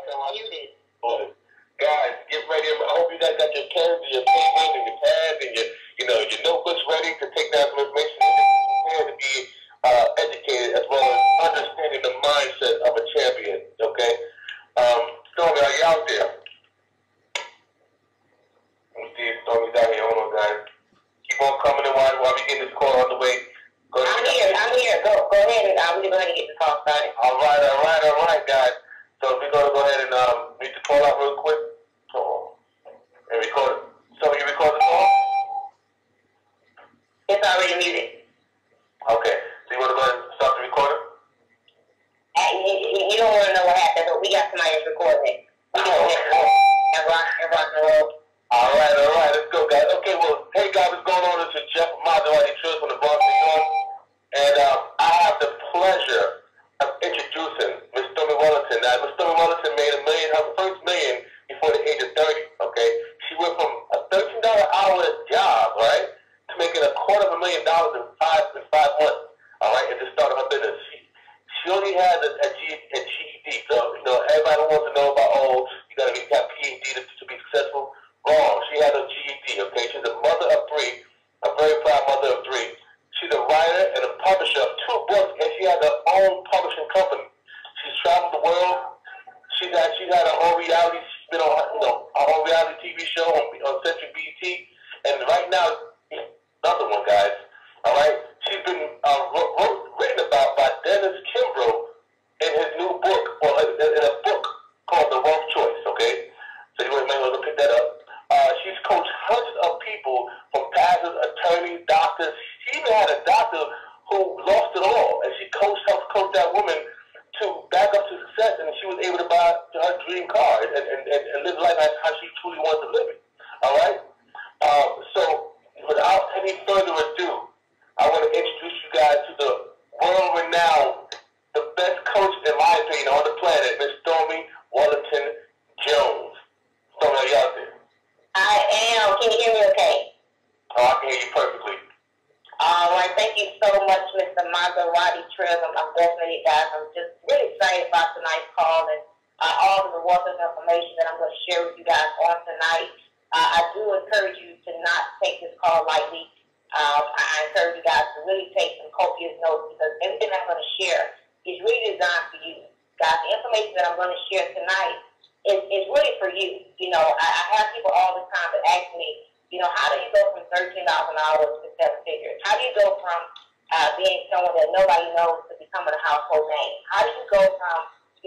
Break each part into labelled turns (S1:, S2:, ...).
S1: Muted. Guys, get ready. I hope you guys got your pens and your papers and your pads and your notebooks ready to take down some information and to be educated as well as understanding the mindset of a champion. Okay. Stormy, are you out there? Let me see if Stormy's out here. Hold on, guys. Keep on coming in while we get this call on the way.
S2: I'm here. Go ahead and we're going to get the call started.
S1: All right, guys. So we're going to go ahead and read the call out real quick. And record it. So you record the call?
S2: It's already muted.
S1: Okay. So you want to go ahead and start the recording?
S2: You don't want to know what happened, but we got somebody that's recording it. We can go ahead and rock and roll.
S1: All right. Let's go, guys. Okay, well, hey, guys, what's going on? This is Jeff Maserati Trills from the Bronx, New York. And I have the pleasure of introducing Miss Stormy Wellington. Now, Miss Stormy Wellington made her first million before the age of 30, okay? She went from a $13 an hour job, right, to making $250,000 in five months, all right, and just started her business. She only had a GED, so, everybody wants to know about, you got to have a PhD to be successful. Wrong. She had a GED, okay? She's a mother of three, a very proud mother of three. She's a writer and a publisher of 2 books, and she has her own publishing company. She's traveled the world. She's had her own reality. She's been on her own reality TV show on Century BET, and right now, another one, guys. All right, she's been written about by Dennis Kimbrough in his new book, or in a book called The Wealth Choice. Okay, so you might want to pick that up. She's coached hundreds of people, from pastors, attorneys, doctors. She even had a doctor who lost it all, and she helped coach that woman to back up to success, and she was able to buy her dream car and live life how she truly wants to live it. All right? So without any further ado, I want to introduce you guys to the world-renowned, the best coach, in my opinion, on the planet, Miss Stormy Wellington Jones. Stormy, are you out there?
S2: I am. Can you hear me okay?
S1: Oh, I can hear you perfectly.
S2: All right. Thank you so much, Mr. Maserati Trills. I'm definitely, guys, I'm just really excited about tonight's call and all of the wealth of information that I'm going to share with you guys on tonight. I do encourage you to not take this call lightly. I encourage you guys to really take some copious notes, because everything I'm going to share is really designed for you. Guys, the information that I'm going to share tonight is really for you. I have people all the time that ask me, how do you go from $13 an hour to 7 figures? How do you go from being someone that nobody knows to becoming a household name? How do you go from,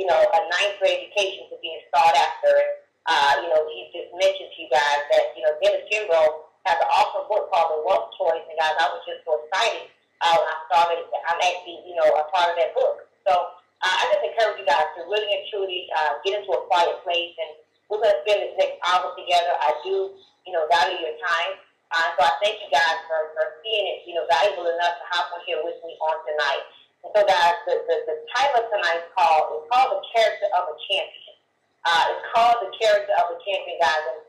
S2: a 9th grade education to being sought after? And, he just mentioned to you guys that, Dennis Kimbrough has an awesome book called The Wealth Choice. And guys, I was just so excited when I started. I'm actually, a part of that book. So I just encourage you guys to really and truly get into a quiet place, and we're going to spend this next hour together. I do, value your time. So I thank you guys for seeing it, valuable enough to hop on here with me on tonight. And so guys, the title of tonight's call is called The Character of a Champion. It's called The Character of a Champion, guys. And,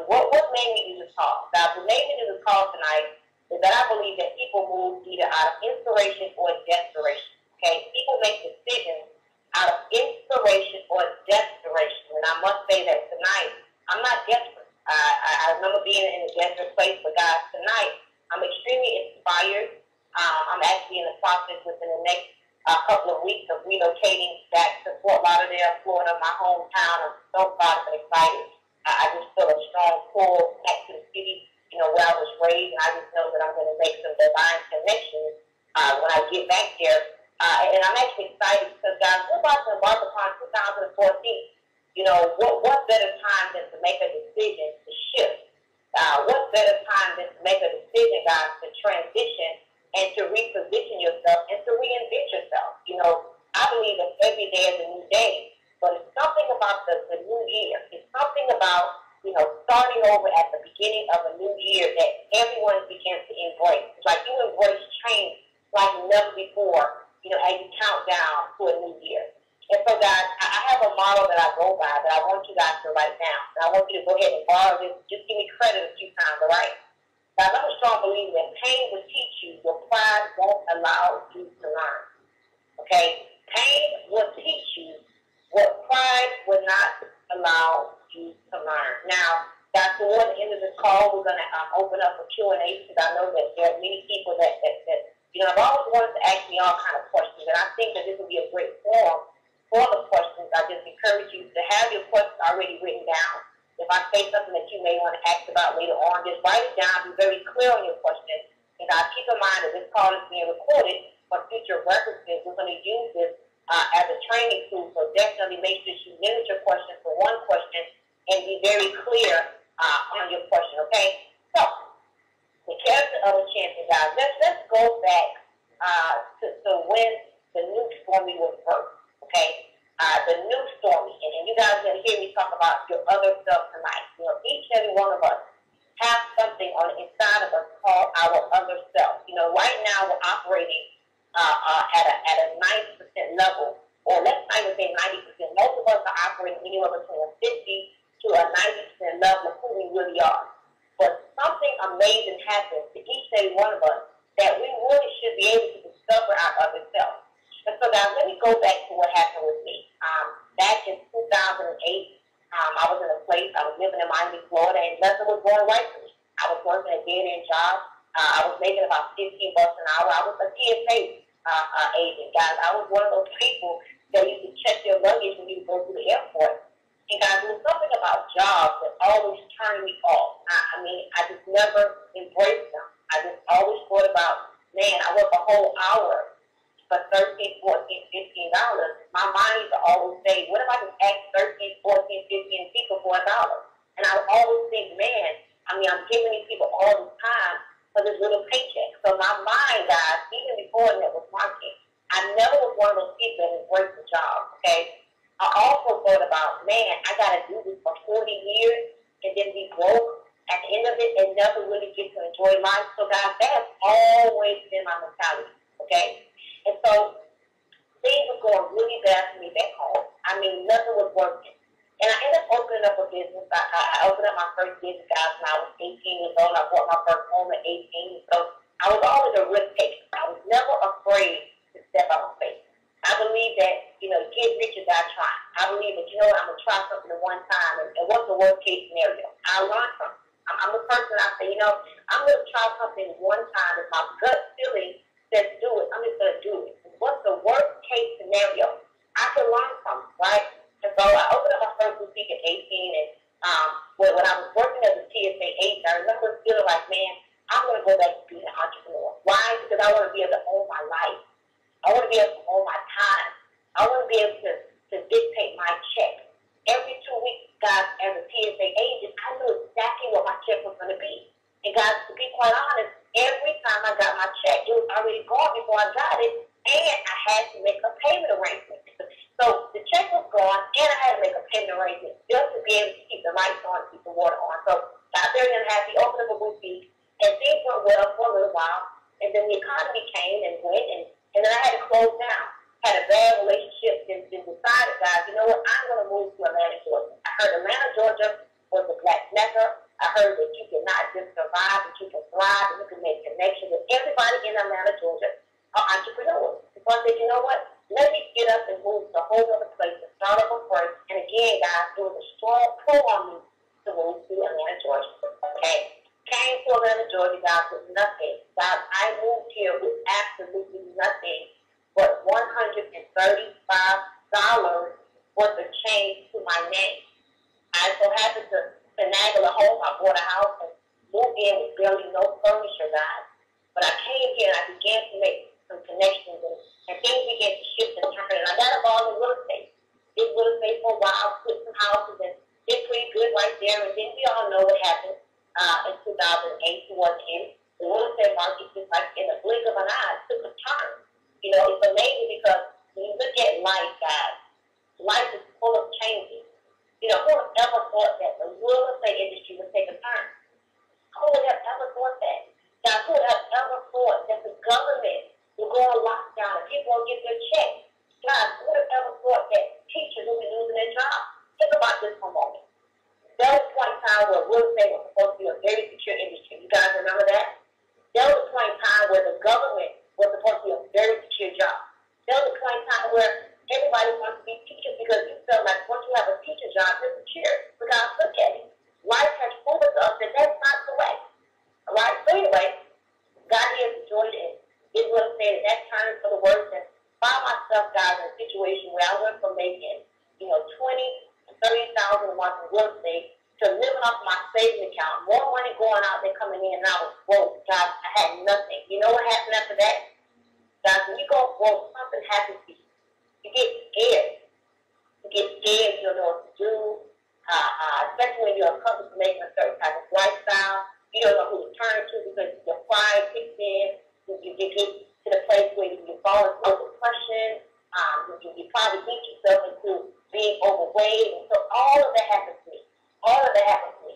S2: what made me do this call? Now, the made me do this call tonight is that I believe that people move either out of inspiration or desperation. Okay, people make decisions out of inspiration or desperation. And I must say that tonight, I'm not desperate. I remember being in a desperate place, but guys, tonight, I'm extremely inspired. I'm actually in the process within the next couple of weeks of relocating back to Fort Lauderdale, Florida, my hometown. I'm so proud and excited. I just feel a strong pull back to the city, where I was raised, and I just know that I'm going to make some divine connections when I get back there. And I'm actually excited because, guys, we're about to embark upon 2014. What better time than to make a decision to shift? What better time than to make a decision, guys, to transition and to reposition yourself and to reinvent yourself? I believe that every day is a new day, but it's something about the new year. It's something about, starting over at the beginning of a new year that everyone begins to embrace. It's like you embrace change like never before, as you count down to a new year. And so, guys, I have a model that I go by that I want you guys to write down. And I want you to go ahead and borrow this. Just give me credit a few times, all right? Guys, I'm a strong believer that pain will teach you. Your pride won't allow you to learn. Okay? Pain will teach you what pride will not allow you to learn. Now, that's toward the end of this call, we're going to open up for Q&A, because I know that there are many people that have always wanted to ask me all kind of questions, and I think that this will be a great forum for the questions. I just encourage you to have your questions already written down. If I say something that you may want to ask about later on, just write it down, be very clear on your questions, and keep in mind that this call is being recorded for future references. We're going to use this as a training tool, so definitely make sure you limit your questions to one question and be very clear on your question, okay? So, the character of a champion, guys. Let's go back to when the new Stormy was birthed, okay? The new Stormy, and you guys are going to hear me talk about your other self tonight. You know, each and every one of us have something on the inside of us called our other self. You know, right now we're operating at a 90% level, or let's not even say 90%. Most of us are operating anywhere between a 50 to a 90% level of who we really are. But something amazing happens to each and every one of us that we really should be able to discover our other self. And so, guys, let me go back to what happened with me. Back in 2008, I was in a place, I was living in Miami, Florida, and nothing was going right for me. I was working a dead-end job. I was making about $15 an hour. I was a TSA agent, guys. I was one of those people that used to check your luggage when you go to the airport. And guys, there was something about jobs that always turned me off. I mean, I just never embraced them. I just always thought about, man, I work a whole hour for $13, $14, $15. My mind used to always say, what if I just ask 13, 14, 15 people for $1? And I would always think, man, I mean, I'm giving these people all this time for this little paycheck. So my mind, guys, even before network marketing, I never was one of those people that embraced the job, okay? I also thought about, man, I got to do this for 40 years and then be broke at the end of it and never really get to enjoy life. So, guys, that has always been my mentality, okay? And so things were going really bad for me back home. I mean, nothing was working. And I ended up opening up a business. I opened up my first business, guys, when I was 18 years old. I bought my first home at 18. So I was always a risk taker. I was never afraid to step out on faith. I believe that, you know, get rich or die trying. I believe that, you know what, I'm going to try something at one time, and what's the worst case scenario? I learn from it. I'm the person I say, you know, I'm going to try something one time. If my gut feeling says do it, I'm just going to do it. What's the worst case scenario? I can learn from it, right? And so I opened up my first boutique at 18, and when I was working as a TSA agent, I remember feeling like, man, I'm going to go back to being an entrepreneur. Why? Because I want to be able to own my life. I want to be able to own my time. I want to be able to dictate my check. Every 2 weeks, guys, as a TSA agent, I knew exactly what my check was going to be. And guys, to be quite honest, every time I got my check, it was already gone before I got it, and I had to make a payment arrangement. So the check was gone, and I had to make a payment arrangement just to be able to keep the lights on, keep the water on. So got very unhappy, opened up a boutique, and things went well for a little while. And then the economy came and went, and then I had to close down. Had a bad relationship, and decided, guys, you know what, I'm going to move to Atlanta, Georgia. I heard Atlanta, Georgia was the black mecca. I heard that you can not just survive, but you can thrive, and you can make connections with everybody in Atlanta, Georgia are entrepreneurs. So I said, you know what, let me get up and move to a whole other place to start over first. And again, guys, there was a strong pull on me to move to Atlanta, Georgia. Okay? Came to Atlanta, Georgia, guys, with nothing. Guys, I moved here with absolutely nothing but $135 worth of change to my name. I so happened to finagle a home. I bought a house and moved in with barely no furniture, guys. But I came here and I began to make some connections, and things began to shift and turn. And I got involved in real estate. Did real estate for a while, put some houses, and did pretty good right there. And then we all know what happened in 2008 towards the end. The real estate market, just like in the blink of an eye, took a turn. You know, it's amazing because when you look at life, guys, life is full of changes. You know, who would have ever thought that the real estate industry would take a turn? Who would have ever thought that? Guys, who would have ever thought that the government would go on lockdown and people will get their checks? Guys, who would have ever thought that teachers would be losing their jobs? Think about this for a moment. There was a point in time where real estate was supposed to be a very secure industry. You guys remember that? There was a point in time where the government was supposed to be a very secure job. There was a point in time where everybody wants to be teachers because you felt like once you have a job as a charity. But God, look at it. Life has proven to us that that's not correct. All right? So anyway, God is Georgia, and Israel said at that time for the worst, and found myself, guys, in a situation where I went from making, $20,000 to $30,000 a month in real estate to living off my savings account. More money going out than coming in, and I was broke. Guys, I had nothing. You know what happened after that? Guys, when you go broke, something happens to you. You get scared. You get scared. You don't know what to do. Especially when you're accustomed to making a certain type of lifestyle. You don't know who to turn to because your pride kicks in. You get to the place where you fall into depression. You probably beat yourself into being overweight. And so all of that happens to me. All of that happened to me.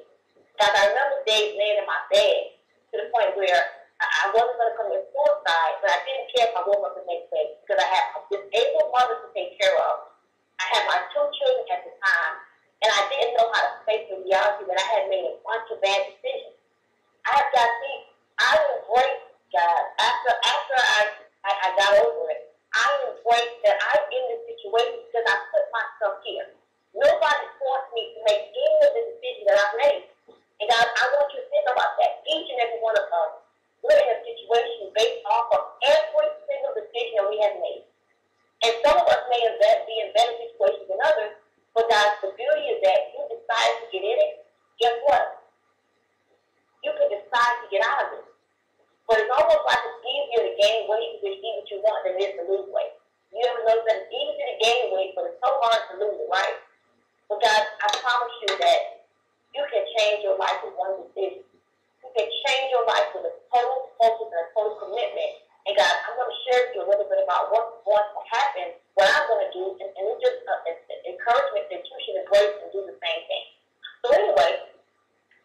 S2: Guys, I remember days laying in my bed to the point where I wasn't going to commit suicide, but I didn't care if I woke up the next day because I had a disabled mother to take care of. I had my 2 children at the time, and I didn't know how to face the reality that I had made a bunch of bad decisions. I embraced, guys, after I got over it, I embraced that I'm in this situation because I put myself here. Nobody forced me to make any of the decisions that I've made. And guys, I want you to think about that. Each and every one of us, we're in a situation based off of every single decision that we have made. And some of us may be in better situations than others, but guys, the beauty is that you decide to get in it, guess what? You can decide to get out of it. But it's almost like it's easier to gain weight because you eat what you want than it is to lose weight. You ever notice that it's easy to gain weight, but it's so hard to lose it, right? But guys, I promise you that you can change your life with one decision. You can change your life with a total focus and a total commitment. And guys, I'm going to share with you a little bit about what's going to happen, what I'm going to do, and it's just encouragement that you should embrace and do the same thing. So anyway,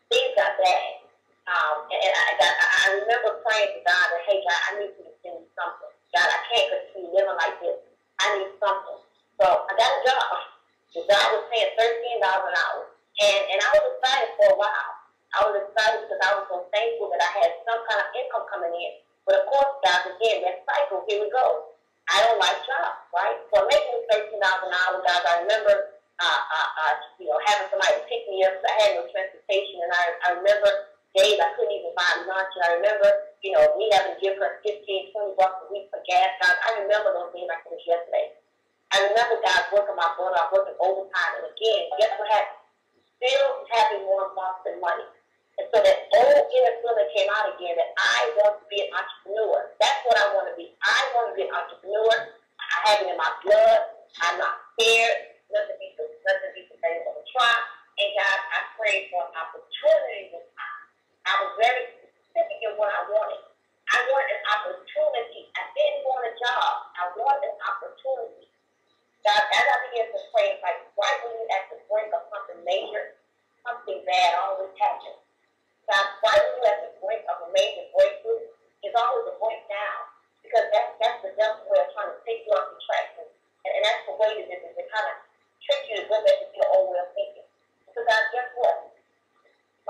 S2: things got bad. I remember praying to God that, hey, God, I need you to send me something. God, I can't continue living like this. I need something. So I got a job. The job was paying $13 an hour. And I was excited for a while. I was excited because I was so thankful that I had some kind of income coming in. But of course, guys, again, that cycle, here we go. I don't like jobs, right? So I'm making $13 an hour, guys. I remember having somebody pick me up because I had no transportation. And I remember days I couldn't even buy lunch. And I remember, me having to give her $15, $20 a week for gas. Guys, I remember those days like it was yesterday. I remember, guys, working my butt off, working overtime. And again, guess what happened? Still having more months than money. And so that old inner feeling came out again that I want to be an entrepreneur. That's what I want to be. I want to be an entrepreneur. I have it in my blood. I'm not scared. Nothing be sustainable to try. And guys, I prayed for an opportunity this time. I was very specific in what I wanted. I wanted an opportunity. I didn't want a job. I wanted an opportunity. God, as I began to pray, it's like right when you're at the brink of something major, something bad always happens. God, right when you're at the brink of a major breakthrough, it's always a breakdown. Because that's the devil's way of trying to take you off the track. And that's the way that it kind of tricks you to go back to your old way of thinking. So God, guess what?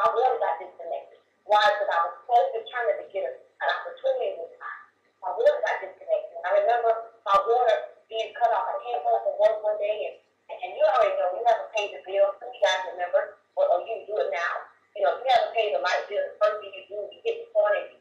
S2: My water got disconnected. Why? Because I was so determined to get an opportunity this time. My water got disconnected. I remember my water being cut off. I came home from work one day, and you already know, you haven't paid the bill. Some of you guys remember, or you do it now. If you haven't paid the light bill, the first thing you do, you hit the corner and you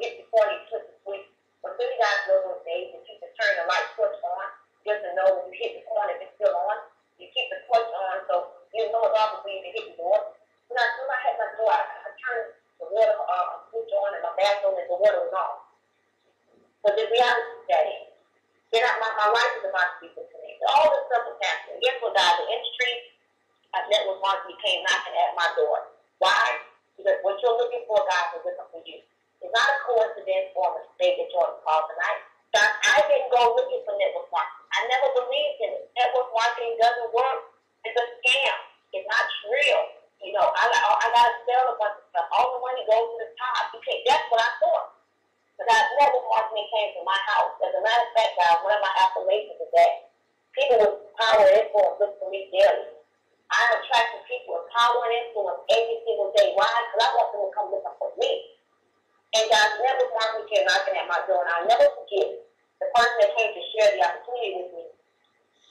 S2: hit the corner, you flip the switch. But some of you guys know those days that you can turn the light switch on, just to know when you hit the corner if it's still on. You keep the switch on, so you know it's off before you can hit the door. When I had my door, I turned the water switch on in my bathroom and the water was off. But the reality is that then my life is about to be disconnected. All this stuff is happening. Guess what, guys? The industry, I met with Mark, he came knocking at my door. Why? Because what you're looking for, guys, is looking for you. It's not a coincidence or a mistake that you're on the call tonight. Guys, I didn't go looking for network marketing. I never believed in it. Network marketing doesn't work. It's a scam. It's not real. I got to sell a bunch of stuff. All the money goes to the top. That's what I thought. But that network marketing came to my house. As a matter of fact, guys, one of my affirmations is that people with power and influence look for me daily. I'm attracting people with power and influence every single day. Why? Because I want them to come looking for me. And guys, network marketing came knocking at my door, and I'll never forget the person that came to share the opportunity with me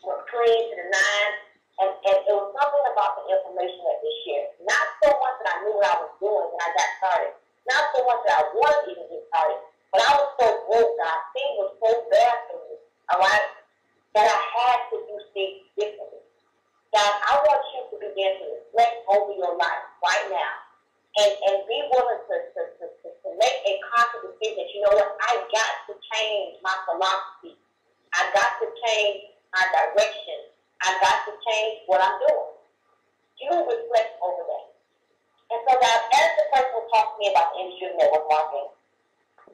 S2: was clean to the nine. And information that they shared. Not so much that I knew what I was doing when I got started. Not so much that I wanted to even get started. But I was so broke, God. Things were so bad for me, all right, that I had to do things differently. God, I want you to begin to reflect over your life right now and be willing to make a conscious decision that, you know what, I got to change my philosophy. I got to change my direction. I got to change what I'm doing. You reflect over that. And so, God, as the person who talked to me about the industry of network marketing,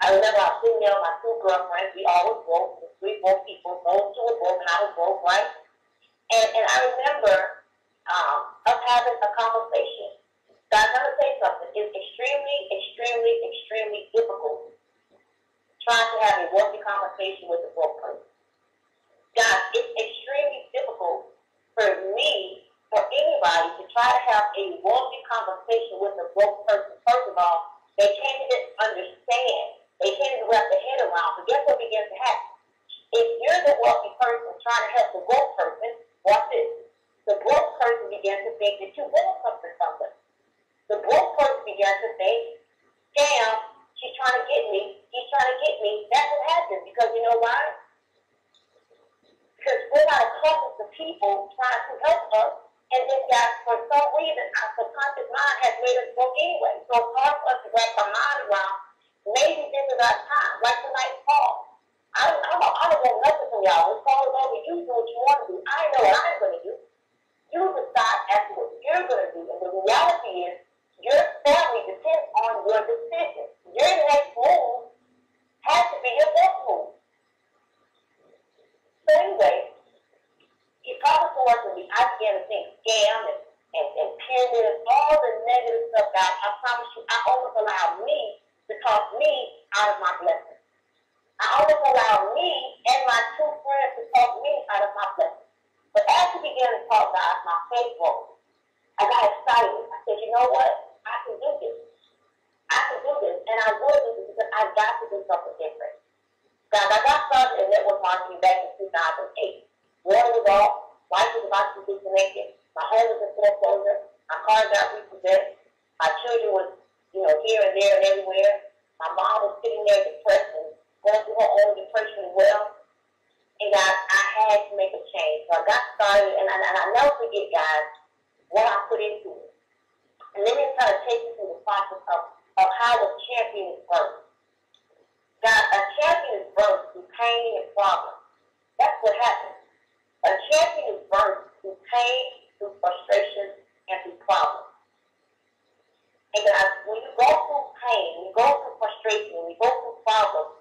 S2: I remember I was sitting there with my two girlfriends. We all was broke. We broke people. Those two were broke and I was broke, right? And I remember us having a conversation. God, I'm going to say something. It's extremely, extremely, extremely difficult trying to have a wealthy conversation with a broke person. God, it's extremely difficult for me, for anybody, to try to have a wealthy conversation with a broke person. First of all, they can't even understand. They can't even wrap their head around. So guess what begins to happen? If you're the wealthy person trying to help the broke person, watch this. The broke person begins to think that you want something from them. The broke person begins to think, damn, she's trying to get me. He's trying to get me. That's what happens. Because you know why? Because we're not accustomed to people trying to help us. And then, God, for some reason, our subconscious mind has made us broke anyway. So it's hard for us to wrap our mind around. Maybe this is our time, like tonight's call. I don't want nothing from y'all. This call is over. You do what you want to do. I know what I'm going to do. You decide as to what you're going to do. And the reality is, your family depends on your decision. Your next move has to be your best move. So anyway, he probably towards me, I began to think scam and pyramid, all the negative stuff, God. I promise you, I always allow me to talk me out of my blessing. I always allow me and my two friends to talk me out of my blessing. But as we began to talk, God, my faith rose. I got excited. I said, you know what? I can do this. I can do this. And I will do this because I got to do something different. God, I got started in network marketing back in 2008. Water was off. Life was about to be disconnected. My home was in foreclosure. My car got repossessed. My children was, here and there and everywhere. My mom was sitting there depressed and going through her own depression as well. And God, I had to make a change. So I got started, and I never forget, guys, what I put into it. And let me kind of take you through the process of how a champion is birthed. God, a champion is birthed through pain and problems. That's what happens. A champion is birthed through pain, through frustration, and through problems. And God, when you go through pain, when you go through frustration, when you go through problems,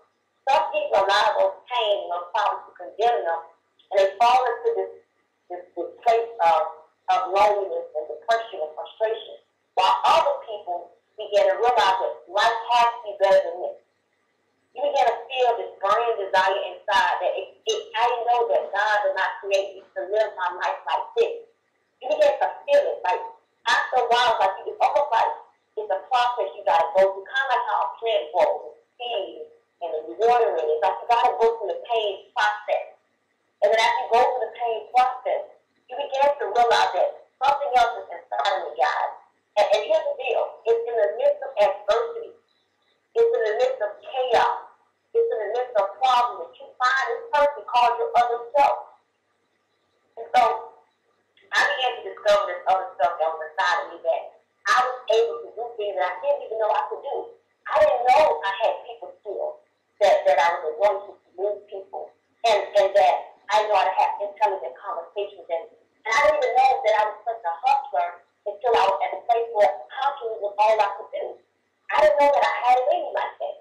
S2: some people allow those pain and those problems to condemn them, and they fall into this place of loneliness and depression and frustration. While other people begin to realize that life has to be better than this. You begin to feel this burning desire inside that I know that God did not create me to live my life like this. You begin to feel it. Like, after a while, like it's almost like it's a process you got to go through, kind of like how a plant grows, seeds, and the watering it. It's like you got to go through the pain process. And then as you go through the pain process, you begin to realize that something else is inside of me, guys. And here's the deal. It's in the midst of adversity. It's in the midst of chaos. It's in the midst of problems that you find this person called your other self. And so I began to discover this other stuff that was inside of me that I was able to do things that I didn't even know I could do. I didn't know I had people skills, that I was able to move people, and that I know how to have intelligent conversations. And I didn't even know that I was such a hustler until I was at a place where hustling was all I could do. I didn't know that I had it in me like that.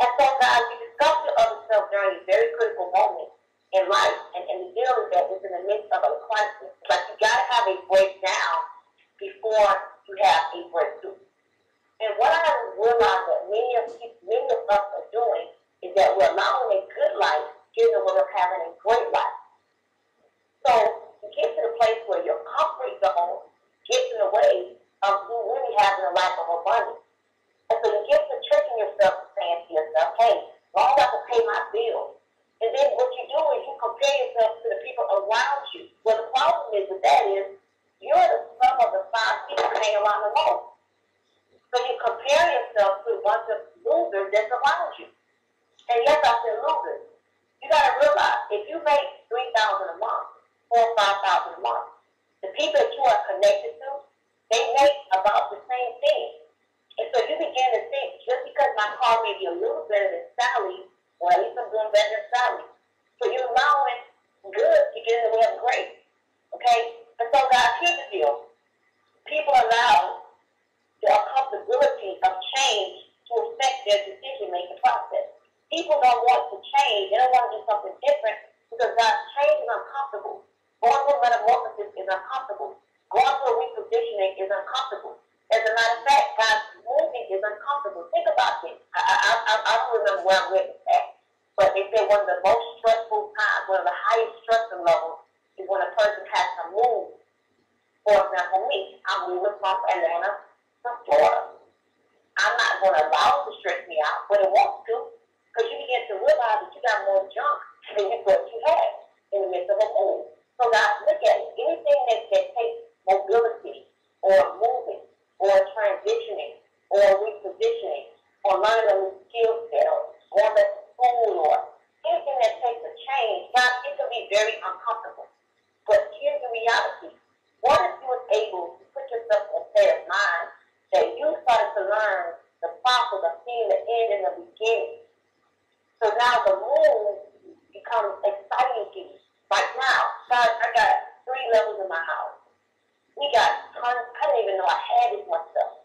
S2: And so, guys, you discover your other self during a very critical moment in life, and the deal is that it's in the midst of a crisis. Like, you got to have a breakdown before you have a breakthrough. And what I have realized that many of us are doing is that we're allowing a good life in the way of having a great life. So you get to the place where your comfort zone gets in the way of you really having a life of abundance. And so you get to tricking yourself, saying to yourself, hey, long as I can pay my bills. And then what you do is you compare yourself to the people around you. Well, the problem is with that is you're the sum of the 5 people hang around the most. So you compare yourself to a bunch of losers that's around you. And yes, I said losers. You got to realize, if you make $3,000 a month, or $5,000 a month, the people that you are connected to, they make about the same thing. And so you begin to think, just because my car may be a little better than Sally, or at least I'm doing better than Sally, so you're allowing good to get in the way of great. Okay? And so guys, here's the deal. People allow the uncomfortability of change to affect their decision-making process. People don't want to change. They don't want to do something different because guys, change is uncomfortable. Going through metamorphosis is uncomfortable. Going through repositioning is uncomfortable. As a matter of fact, guys, moving is uncomfortable. Think about this. I don't remember where I read this at, but they say one of the most stressful times, one of the highest stressor levels is when a person has to move. For example, me, I'm moving from Atlanta to Florida. I'm not going to allow it to stress me out, but it wants to, because you begin to realize that you got more junk than what you had in the midst of a move. So guys, look at it. Anything that takes mobility or moving or transitioning or repositioning or learning a new skill set or going back to school or anything that takes a change, guys, it can be very uncomfortable. But here's the reality. What if you were able to put yourself in a state of mind that you started to learn the process of seeing the end and the beginning? So now the move becomes exciting to you. Right now, guys, I got 3 levels in my house. We got tons, I didn't even know I had this much stuff.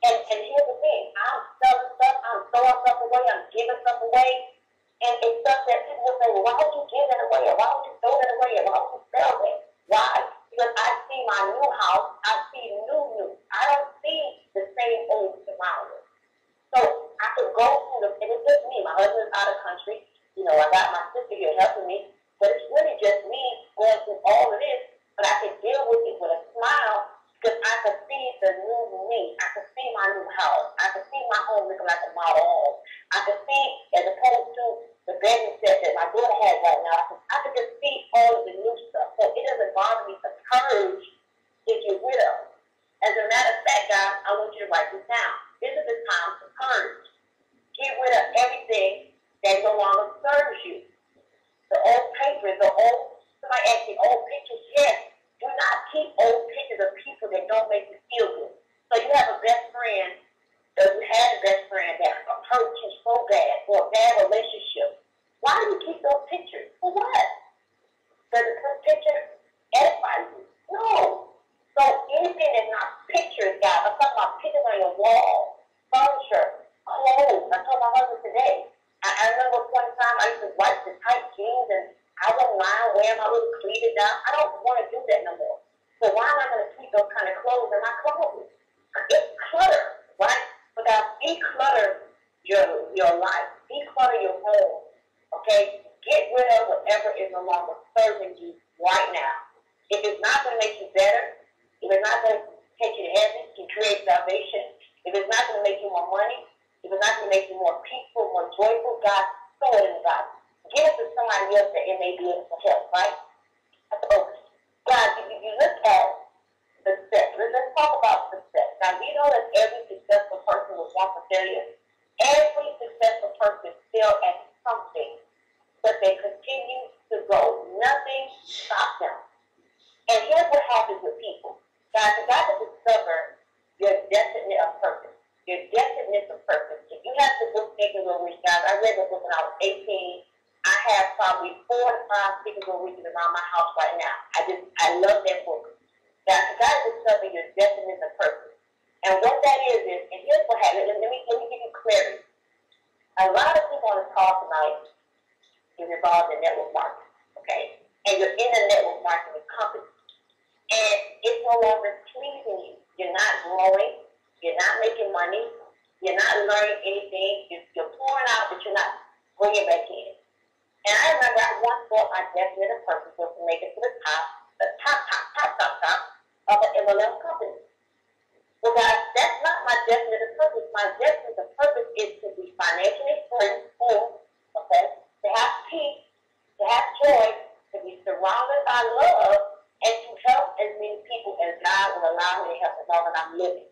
S2: And here's the thing, I'm selling stuff, I'm throwing stuff away, I'm giving stuff away. And it's stuff that people will say, well, why would you give that away? Or why would you throw that away? Or why would you sell that? Why? Because I see my new house, I see new. I don't see the same old surroundings. So I could go through and it's just me. My husband's out of country. You know, I got my sister here helping me. But it's really just me going through all of this. But I can deal with it with a smile because I can see the new me. I can see my new house. I can see my home looking like a model home. I can see, as opposed to the bedroom set that my daughter has right now, I can just see all of the new stuff. So it doesn't bother me to purge if you're rid of. As a matter of fact, guys, I want you to write this down. This is the time to purge. Get rid of everything that no longer serves you. The old papers, somebody asked me, old pictures, yes. Do not keep old pictures of people that don't make you feel good. So you have a best friend, or you had a best friend that hurt you so bad, or a bad relationship. Why do you keep those pictures? For what? Does the picture edify you? No. So anything that's not pictures, guys, I'm talking about pictures on your wall, furniture, clothes. I told my husband today. I remember one time I used to wipe the tight jeans and I wouldn't mind wearing my little cleavage down. I don't want to do that no more. So why am I going to keep those kind of clothes in my closet? It's clutter, right? But guys, declutter your life. Declutter your home. Okay? Get rid of whatever is no longer serving you right now. If it's not going to make you better, if it's not going to take you to heaven, to create salvation, if it's not going to make you more money, if it's not going to make you more peaceful, more joyful, God, throw it in God. Give it to somebody else that it may be able to help, right? So, God, if you look at success, let's talk about success. Now, do you know that every successful person was once a failure? Every successful person failed at something, but they continue to go. Nothing stops them. And here's what happens with people. Guys, you got to discover your destiny of purpose. Your definiteness of purpose. If you have the book Think and Grow Rich, guys, I read the book when I was 18. I have probably 4 to 5 Think and Grow Riches around my house right now. I love that book. Guys, you got to discover your definiteness of purpose. And what that is, and here's what happens. Let me give you clarity. A lot of people on the call tonight is involved in network marketing, okay? And you're in a network marketing company. And it's no longer pleasing you. You're not growing. You're not making money. You're not learning anything. You're pouring out, but you're not bringing back in. And I remember I once thought my definite purpose was to make it to the top of an MLM company. Well, guys, that's not my definite purpose. My definite purpose is to be financially free, okay? To have peace, to have joy, to be surrounded by love, and to help as many people as God will allow me to help as long as I'm living.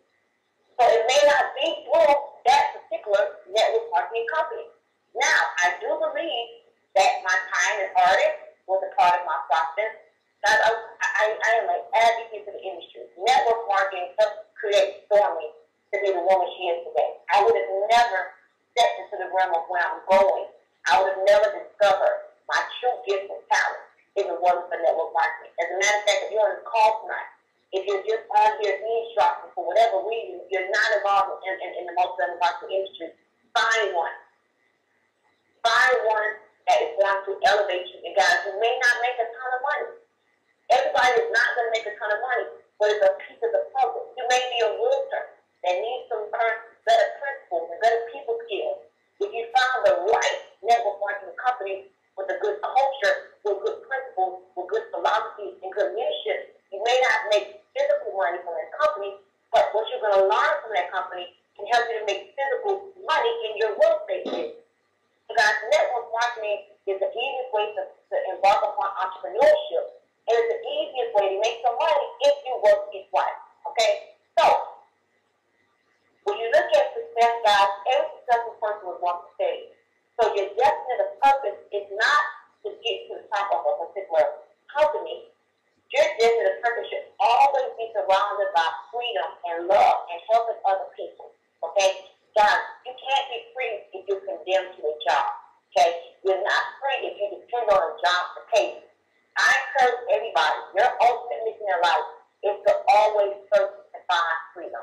S2: So it may not be through that particular network marketing company. Now, I do believe that my kind and artist was a part of my process. I am an advocate for the industry. Network marketing helped create Stormy to be the woman she is today. I would have never stepped into the realm of where I'm going. I would have never discovered my true gifts and talent if it wasn't for network marketing. As a matter of fact, if you're on the call tonight, if you're just on here eavesdropping for whatever reason, you're not involved in the multi-level marketing industry, find one. Find one that is going to elevate you. And guys, you may not make a ton of money. Everybody is not going to make a ton of money, but it's a piece of the puzzle. You may be a realtor that needs to learn better principles and better people skills. If you found the right network marketing company with a good culture, with good principles, with good philosophy, and good leadership, you may not make physical money from that company, but what you're going to learn from that company can help you to make physical money in your real estate business. So guys, network marketing is the easiest way to embark upon entrepreneurship. And it's the easiest way to make some money if you work it right. Okay? So, when you look at success, guys, every successful person was once steady. So your destiny of purpose is not to get to the top of a particular company. Your destiny of purpose should always be surrounded by freedom and love and helping other people. Okay? Guys, you can't be free if you're condemned to a job. Okay? You're not free if you depend on a job to pay you. I encourage everybody, your ultimate mission in life is to always search and find freedom.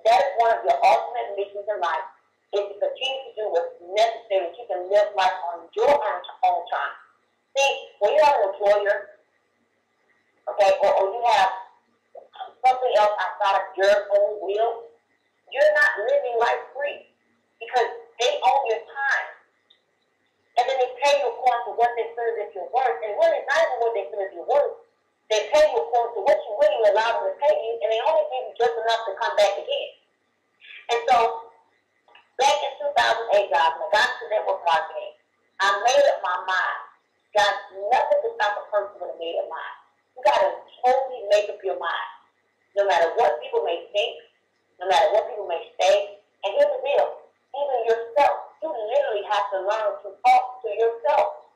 S2: That is one of your ultimate missions in life, is to continue to do what's necessary so you can live life on your own time. See, when you have an employer, okay, or you have something else outside of your own will, you're not living life free because they own your time. And then they pay you according to what they feel that you're worth. And really, not even what they feel that you're worth. They pay you according to what you really allow them to pay you, and they only give you just enough to come back again. And so, back in 2008, guys, when I got to network marketing, I made up my mind. Guys, nothing can stop a person with a made up mind. You got to totally make up your mind. No matter what people may think, no matter what people may say, and here's the deal. Even yourself, you literally have to learn to talk to yourself.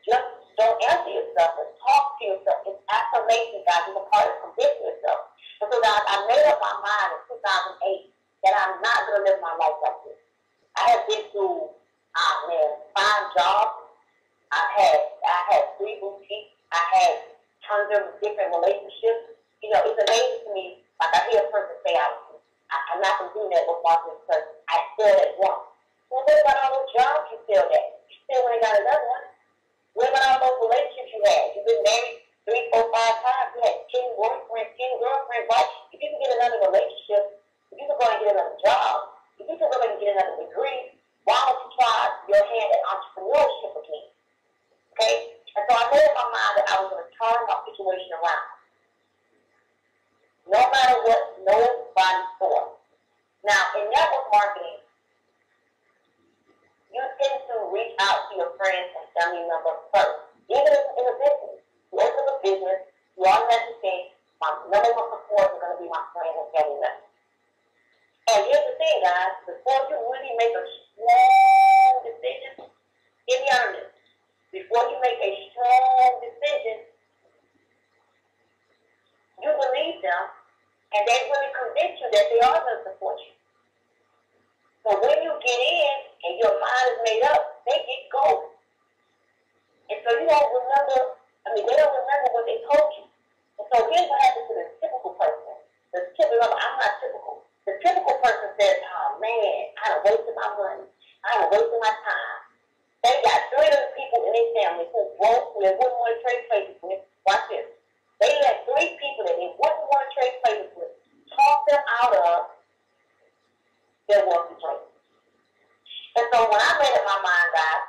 S2: Just don't answer yourself, but talk to yourself. It's affirmation, guys. It's a part of convincing yourself. And so, guys, I made up my mind in 2008 that I'm not going to live my life like this. I have been through, 5 jobs. I had 3 boutiques. I had tons of different relationships. You know, it's amazing to me. Like, I hear a person say, I'm not going to do network marketing because I failed at one. Well, what about all those jobs you failed at? You still ain't got another one. What about all those relationships you had? You've been married 3, 4, 5 times. You had 10 boyfriends, 10 girlfriends, right? If you can get another relationship, if you can go and get another job, if you can go and get another degree, why don't you try your hand at entrepreneurship again? Okay? And so I made up my mind that I was going to turn my situation around. No matter what nobody's for. Now, in network marketing, you tend to reach out to your friends and family members first. Even in a business. You open a business, you automatically think, my number one support is going to be my friends and family members. And here's the thing, guys. Before you really make a strong decision, give me honest. Before you make a strong decision, you believe them, and they really convince you that they are going to support you. So when you get in and your mind is made up, they get going. And so you don't remember, they don't remember what they told you. And so here's what happens to the typical person. Remember, I'm not typical. The typical person says, oh man, I done wasted my money. I done wasted my time. They got 3 other people in their family who broke, who they wouldn't want to trade places with. Watch this. They let 3 people that they wouldn't want to trade places with talk them out of their wealthy place. And so when I made up my mind, guys,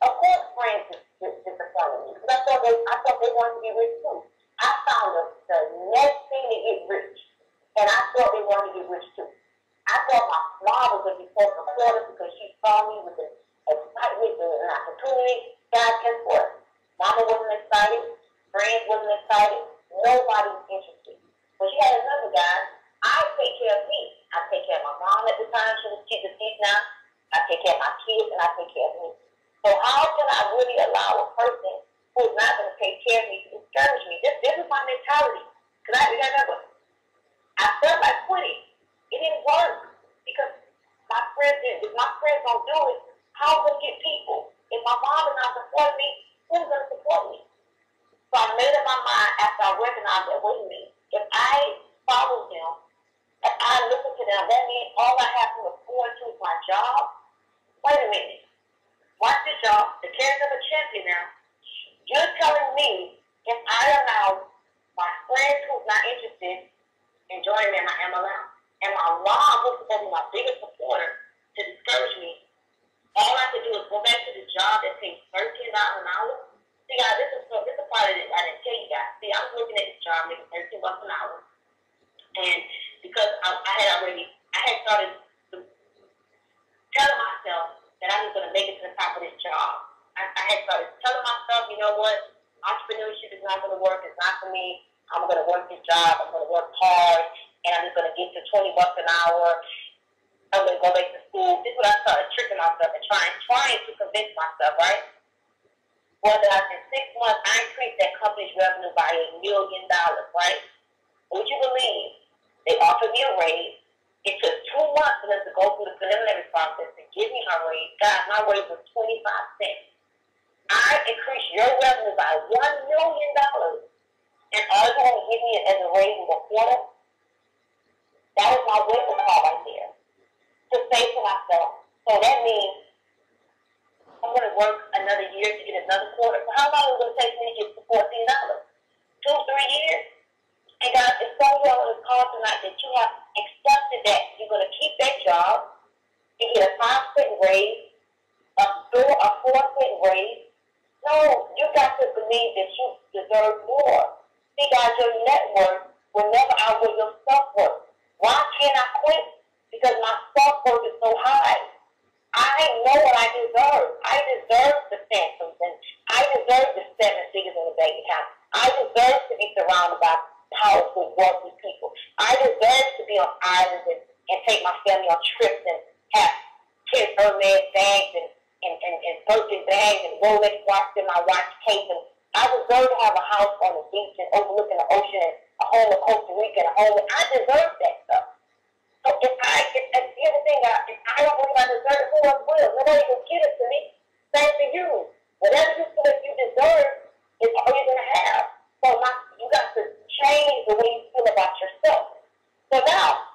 S2: of course friends disappointed me. Because I thought they wanted to be rich too. I found the next thing to get rich. And I thought they wanted to get rich too. I thought my mom was going to be so supportive because she saw me with the excitement and an opportunity. Guys, guess what? Mama wasn't excited. Friends wasn't excited. Nobody was interested. When really allow a person who's not going to take care of me to discourage me. This is my mentality. Because I remember, I felt like quitting. It didn't work because my friends didn't. If my friends don't do it, how am I going to get people? If my mom is not supporting me, who's going to support me? So I made up my mind after I recognized that, wait a minute, if I follow them, if I listen to them, that means all I have to afford to is my job. Wait a minute. Watch this, y'all. The character of a champion now. You're telling me if I allow my friends who's not interested in joining me in my MLM, and my mom, who's supposed to be my biggest supporter, to discourage me, all I have to do is go back to the job that pays $13 an hour. See, guys, this is a part of it I didn't tell you guys. See, I was looking at this job making $13 an hour, and because I had started telling myself that I was going to make it to the top of this job. I had started telling myself, you know what, entrepreneurship is not going to work. It's not for me. I'm going to work this job. I'm going to work hard, and I'm just going to get to $20 an hour. I'm going to go back to school. This is what I started tricking myself and trying to convince myself, right? Well, that in 6 months, I increased that company's revenue by $1 million, right? Would you believe? They offered me a raise. It took 2 months for them to go through the preliminary process to give me my raise. Guys, my raise was 25 cents. I increased your revenue by $1 million, and all you want to give me as a raise was a quarter. That was my wake-up call right there. To say to myself, so that means I'm going to work another year to get another quarter. So how long is it going to take me to get to $14? 2, 3 years? And guys, it's so well on this call tonight that you have accepted that you're going to keep that job, you get a 5-cent raise, a 4-cent raise. No, you got to believe that you deserve more. See, guys, your network will never outweigh your self-worth. Why can't I quit? Because my self-worth is so high. I know what I deserve. I deserve the phantoms, and I deserve the 7 figures in the bank account. I deserve to be surrounded by powerful, wealthy people. I deserve to be on islands and take my family on trips and have 10 Hermes bags and Birkin bags and Rolex watch in my watch case. And I deserve to have a house on the beach and overlooking the ocean and a home in Costa Rica and a home. I deserve that stuff. So here's the thing, if I don't believe I deserve it, who else will? Nobody can give it to me. Same for you. Whatever you feel like you deserve is all you're going to have. So you got to change the way you feel about yourself. So now,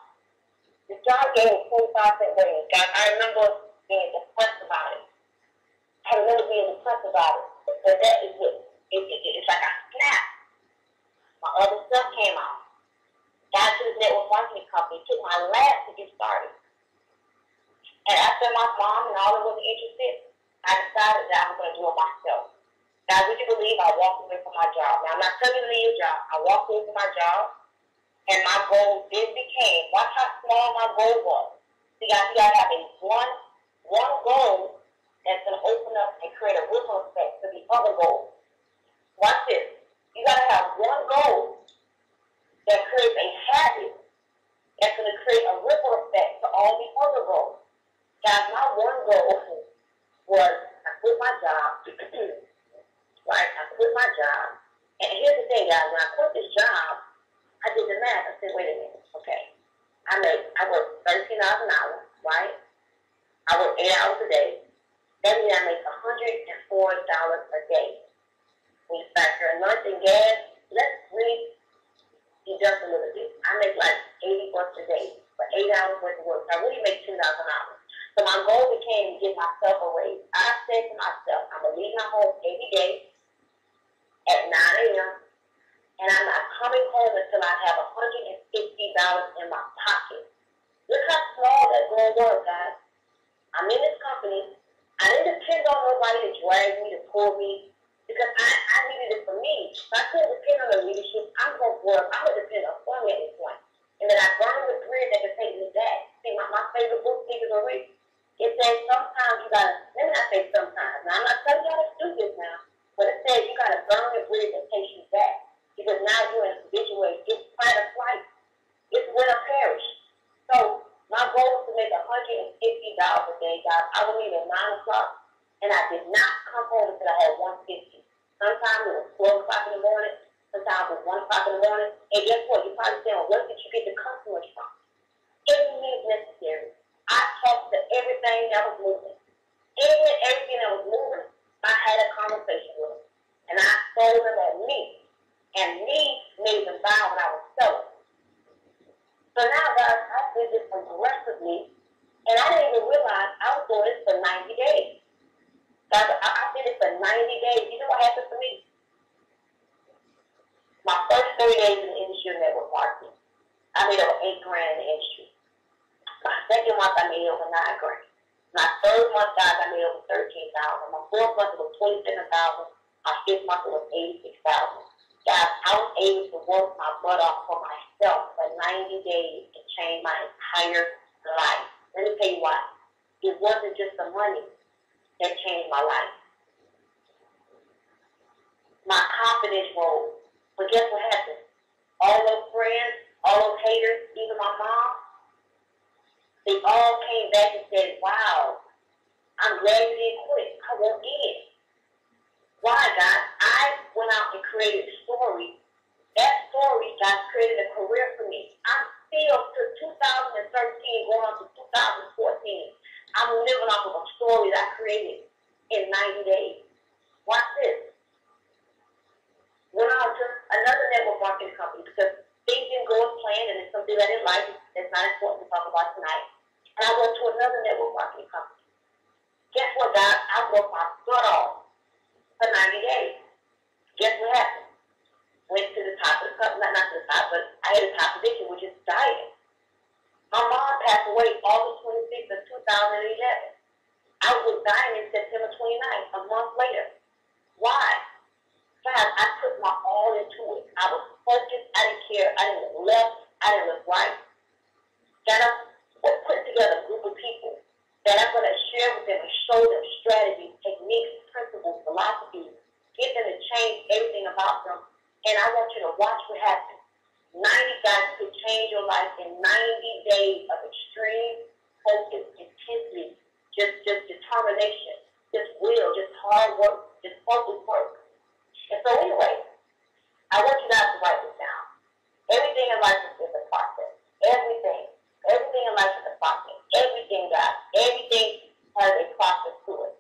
S2: the job gave me 25-cent raise. Guys, I remember being depressed about it. But that is what, it's like I snapped. My other stuff came out. Got to the network marketing company. It took my last to get started. And after my mom and all of them wasn't interested, I decided that I was going to do it myself. Now, would you believe I walked away from my job? Now, I'm not telling you to leave your job. I walked away from my job, and my goal then became, watch how small my goal was. See, guys, you got to have one goal that's going to open up and create a ripple effect to the other goals. Watch this. You got to have one goal that creates a habit that's going to create a ripple effect to all the other goals. Guys, my one goal was I quit my job. Right? I quit my job. And here's the thing, guys. When I quit this job, I did the math. I said, wait a minute. Okay. I work $13 an hour, right? I work 8 hours a day. That means I make $104 a day. When you factor in lunch and gas, let's really deduct a little bit. I make like $80 a day for 8 hours worth of work. I really make $10 an hour. So my goal became to give myself a raise. I said to myself, I'm going to leave my home every day at 9 a.m. and I'm not coming home until I have $150 in my pocket. Look how small that goal was, guys. I'm in this company. I didn't depend on nobody to drag me, to pull me, because I needed it for me. So I couldn't depend on the leadership. I'm going to work. I'm going to depend on me at this point. And then I burned the bridge that could take me back. See, my favorite book, Think and Rich, it says sometimes you got to, let me not say sometimes. Now, I'm not telling you how to do this now, but it says you got to burn the bridge that takes you back. Because now you're in a position where it's fight or flight. It's win or perish. So my goal is to make $150 a day, guys. I will leave at 9 o'clock. And I did not come home until I had 150. Sometimes it was 12 o'clock in the morning. Sometimes it was 1 o'clock in the morning. And guess what? You're probably saying, well, where did you get the customers from? Every means necessary. I talked to everything that was moving. Everything that was moving, I had a conversation with them. And I sold them at me. And me made them buy when I was selling. So now, guys, I did this aggressively. And I didn't even realize I was doing this for 90 days. Guys, I did it for 90 days. You know what happened to me? My first 30 days in the industry of network marketing, I made over $8 grand in the industry. My second month, I made over $9 grand. My third month, guys, I made over $13,000. My fourth month, it was $27,000. My fifth month, it was $86,000. Guys, I was able to work my butt off for myself for 90 days and change my entire life. Let me tell you why. It wasn't just the money that changed my life. My confidence rose. But guess what happened? All those friends, all those haters, even my mom, they all came back and said, wow, I'm glad you didn't quit. I won't in. Why, guys? I went out and created a story. That story, guys, created a career for me. I'm still, to 2013, going on to 2014, I'm living off of a story that I created in 90 days. Watch this. Went on to another network marketing company because things didn't go as planned and it's something I didn't like. It's not important to talk about tonight. And I went to another network marketing company. Guess what, guys? I worked my butt off for 90 days. Guess what happened? Went to the top of the company, not to the top, but I had a top position, which is dieting. My mom passed away August 26th of 2011. I was dying in September 29th, a month later. Why? Guys, I put my all into it. I was focused. I didn't care. I didn't look left. I didn't look right. That I'm putting together a group of people that I'm going to share with them and show them strategies, techniques, principles, philosophies, get them to change everything about them. And I want you to watch what happens. 90 guys could change your life in 90 days of extreme focus, intensity, just determination, just will, just hard work, just focused work. And so anyway, I want you guys to write this down. Everything in life is a process. Everything in life is a process. Everything, guys, everything has a process to it.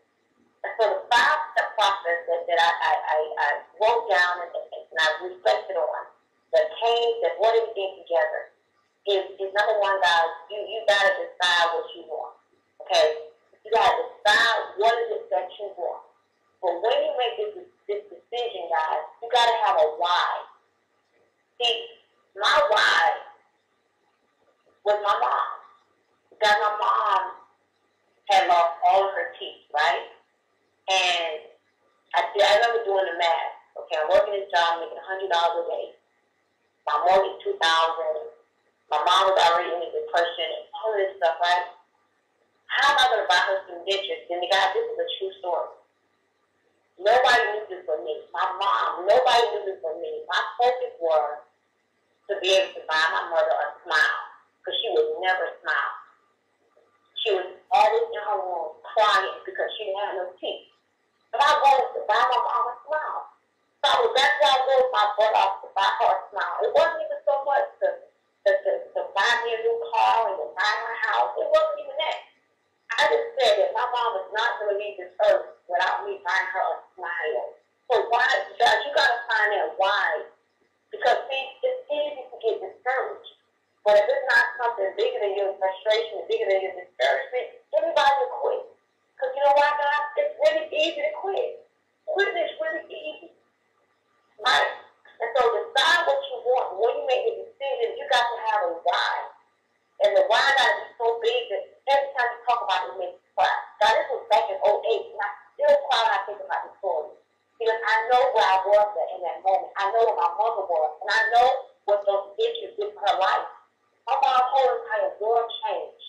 S2: And so the 5-step process that I wrote down and I reflected on, that brought everything together, is number one, guys, you gotta decide what you want. Okay? You gotta decide what is it that you want. But when you make this decision, guys, you got to have a why. See, my why was my mom. Because my mom had lost all of her teeth, right? And I remember doing the math. Okay, I'm working this job, making $100 a day. My mortgage, $2,000. My mom was already in a depression and all of this stuff, right? How am I going to buy her some dentures? And guys, this is a true story. Nobody knew this but me. My mom, nobody knew this but me. My focus was to be able to buy my mother a smile, because she would never smile. She was always in her room crying because she didn't have no teeth. But I wanted to buy my mom a smile. So that's why I wrote my butt off to buy her a smile. It wasn't even so much to buy me a new car and to buy my house. It wasn't even that. I just said that my mom is not going to leave this earth without me buying her a smile. So why, guys, you got to find out why. Because, see, it's easy to get discouraged. But if it's not something bigger than your frustration, bigger than your discouragement, anybody will quit. Because you know why, guys? It's really easy to quit. Quitting is really easy. Right? And so decide what you want. When you make a decision, you got to have a why. And the why got to be so big that every time you talk about it, it makes you cry. Now, this was back in 2008, and I still cry when I think about the story. Because I know where I was in that moment. I know where my mother was. And I know what those issues did for her life. My mom's whole entire world changed.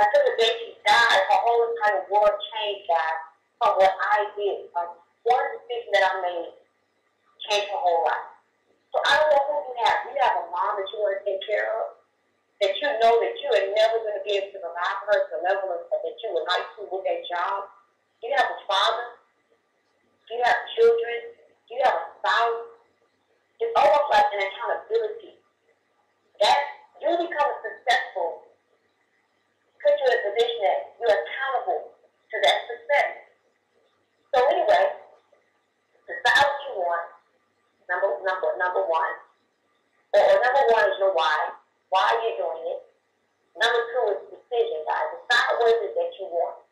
S2: Until the day she died, her whole entire world changed, guys, from what I did. One decision that I made changed her whole life. So I don't know who you have. You have a mom that you want to take care of. that you know that you are never going to be able to provide for her to the level that you would like to with that job. You have a father. You have children. You have a spouse. It's almost like an accountability. That you become successful, put you in a position that you're accountable to that success. So anyway, decide what you want. Number one. Or number one is your why. Why you're doing it. Number two is decision, guys. Decide what it is that you want.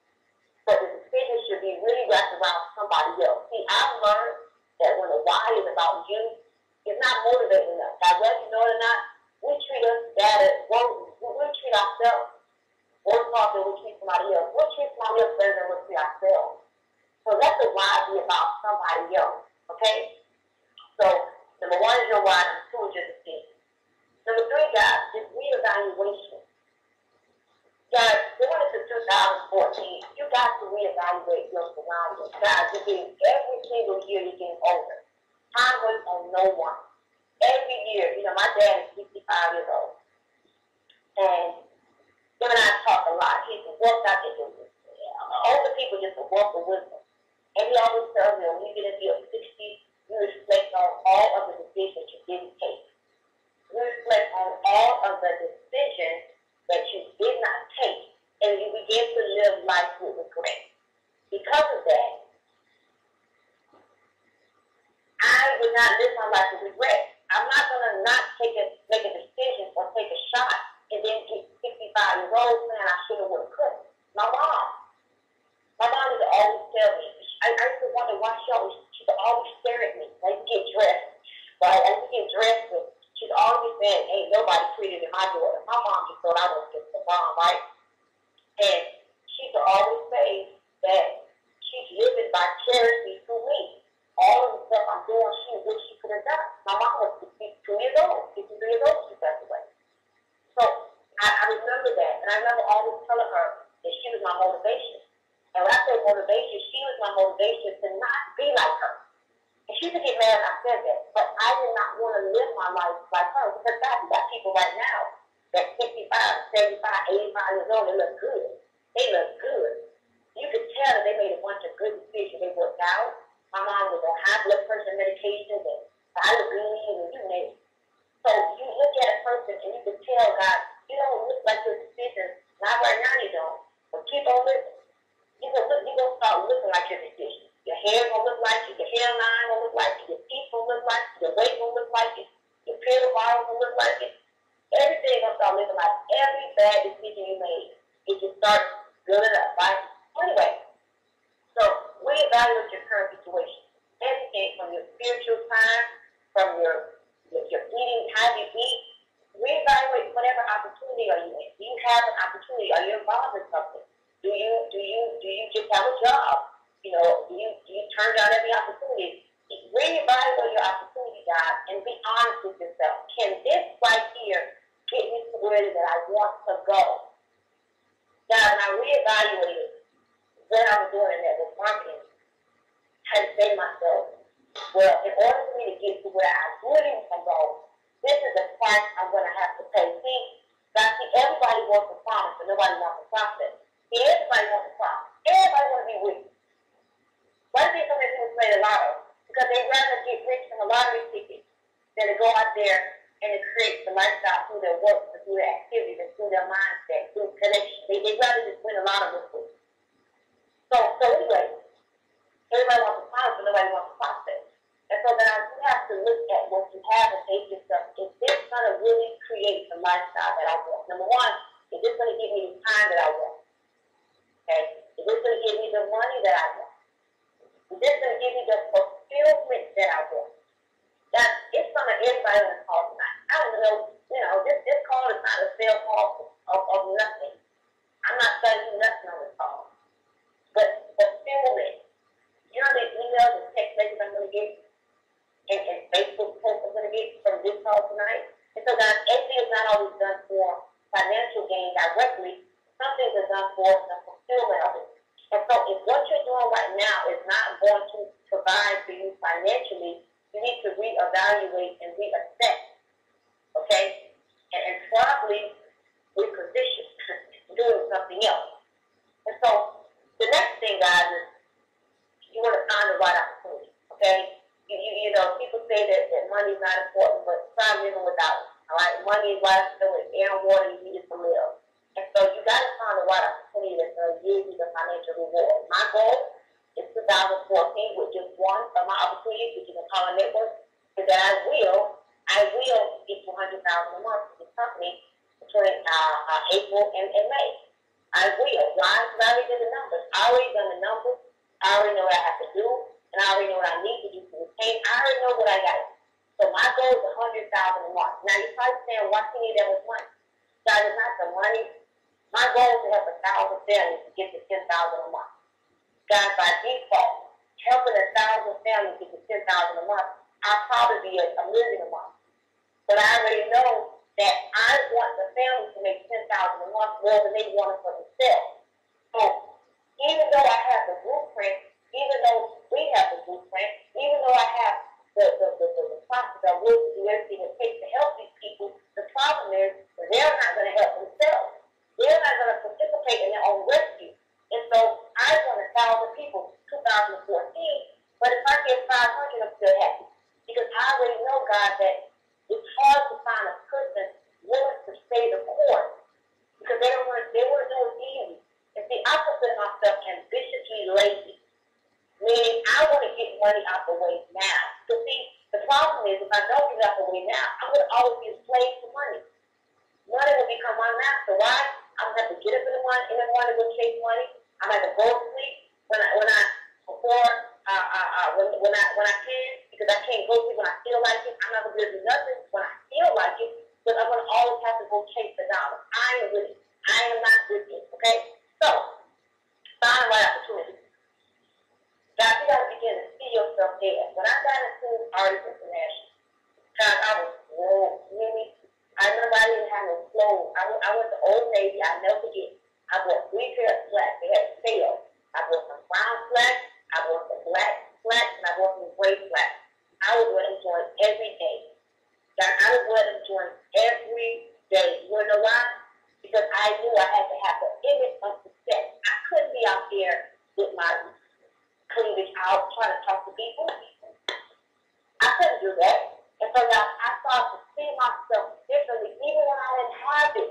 S2: But the decision should be really wrapped around somebody else. See, I've learned that when the why is about you, it's not motivating us. Now, whether you know it or not, we treat us bad at work. We treat ourselves worse off than we treat somebody else. We treat somebody else better than we treat ourselves. So let the why be about somebody else. Okay? So, number one is your why. Number two is your decision. Number three, guys, is reevaluation. Guys, going into 2014, you got to reevaluate your surroundings. Guys, you're getting every single year you're getting older. Time waits on no one. Every year, my dad is 65 years old. And him and I talk a lot. He's a wealth out there. Older people just a wealth of wisdom. And he always tells me when you get into your 60s, you reflect on all of the decisions you didn't take. You reflect on all of the decisions that you did not take, and you begin to live life with regret. Because of that, I would not live my life with regret. I'm not going to not make a decision or take a shot and then get 65 years old saying I should have would have could. My mom used to always tell me, I used to wonder why she would always stare at me. I used to get dressed, right? I used to get dressed, and she's always saying, ain't nobody prettier than my daughter. My mom just thought I was just the mom, right? And she used to always say that she's living vicariously through me. All of the stuff I'm doing, she wish she could have done. My mom was 52 years old, 53 years old, she passed away. So I remember that, and I remember always telling her that she was my motivation. And when I say motivation, she was my motivation to not be like her. And she would get mad when I said that, but I did not want to live my life like her, because God, you got people right now that 65, 75, 85 years old, they look good. They look good. You could tell that they made a bunch of good decisions. They worked out. My mom was on high blood pressure medications and diabetes and you name it. So you look at a person and you can tell, God, you don't look like your decisions. Not right now, you don't. But keep on living. You're going to start looking like your decisions. Your hair going to look like it. Your hairline going to look like it. Your teeth going to look like it. Your weight going to look like it. Your pill bottle going to look like it. Everything going to start looking like every bad decision you made. It just starts building up, right? Anyway, so reevaluate your current situation. Everything from your spiritual time, from your eating, how you eat. Reevaluate whatever opportunity are you in. Do you have an opportunity? Are you involved in something? Do you just have a job? Do you turn down every opportunity? Reevaluate your opportunity, guys, and be honest with yourself. Can this right here get me to where that I want to go? Now, when I reevaluated what I was doing in network marketing, I had to say to myself, well, in order for me to get to where I really want to go, this is the price I'm going to have to pay. See, everybody wants to promise, but nobody wants to profit. See, everybody wants to profit. Everybody wants to be rich. Why do you think so many people play the lotto? Because they'd rather get rich from a lottery ticket than to go out there and to create the lifestyle through their work, through their activities, and through their mindset, through connection. They'd rather just win a lottery ticket. So anyway, everybody wants to profit, but nobody wants to profit. And so then you have to look at what you have and say to yourself, is this going to really create the lifestyle that I want? Number one, is this going to give me the time that I want? Okay? Is this going to give me the money that I want? Is this going to give me the fulfillment that I want? That it's some of everybody on the call tonight. I don't know, this call is not a sales call of nothing. I'm not telling you nothing on this call. But fulfillment. You know how many emails and text messages I'm going to get? And Facebook posts I'm going to get from this call tonight. And so, guys, everything is not always done for financial gain directly. Some things are done for the fulfillment of it. And so, if what you're doing right now is not going to provide for you financially, you need to reevaluate and reassess. Okay? And probably doing something else. And so the next thing, guys, is you want to find the right opportunity, okay? You know, people say that money is not important, but try living without it, all right? Money is life, so it's air and water you need it to live. And so you got to find the right opportunity that's going to give you the financial reward. My goal is 2014 with just one of my opportunities, which is a Empower Network, is that I will get $200,000 a month to the company between April and May. I will. Why? Because I already did the numbers. I already done the numbers. I already know what I have to do, and I already know what I need to do to retain. I already know what I got. So my goal is $100,000 a month. Now you're probably saying, why can you do that with money? God, it's not the money. My goal is to help 1,000 families to get to $10,000 a month. God, by default, helping 1,000 families get to $10,000 a month, I'll probably be $1 million a month. But I already know that I want the families to make $10,000 a month more than they want it for themselves. So even though I have the blueprint, even though we have the blueprint, even though I have the process of will to do everything it takes to help these people, the problem is they're not going to help themselves. They're not going to participate in their own rescue. And so I want 1,000 people 2014, but if I get 500, I'm still happy. Because I already know, God, that it's hard to find a person willing to stay the course. Because they want to do it easy. And see, I consider myself ambitiously lazy. Meaning I want to get money out the way now. So see, the problem is if I don't get it out the way now, I'm going to always be a slave to money. Money will become my master. Why? I'm going to have to get up in the morning to go chase money. I'm going to have to go to sleep when I can, because I can't go to sleep when I feel like it. I'm not going to be able to do nothing when I feel like it, because I'm going to always have to go chase the dollar. I am not with it, okay? So, find the right opportunity. God, you got to begin to see yourself there. When I got into Artists International, God, I was, really, I remember I didn't have no clothes. I went to Old Navy. I'll never forget. I bought 3 pairs of slacks. They had a sale. I bought some brown slacks. I bought some black slacks, and I bought some gray slacks. I would wear them joints every day. God, I would wear them joints every day. You want to know why? Because I knew I had to have the image of success. I couldn't be out there with my cleavage out trying to talk to people. I couldn't do that. And so now I started to see myself differently, even when I didn't have it.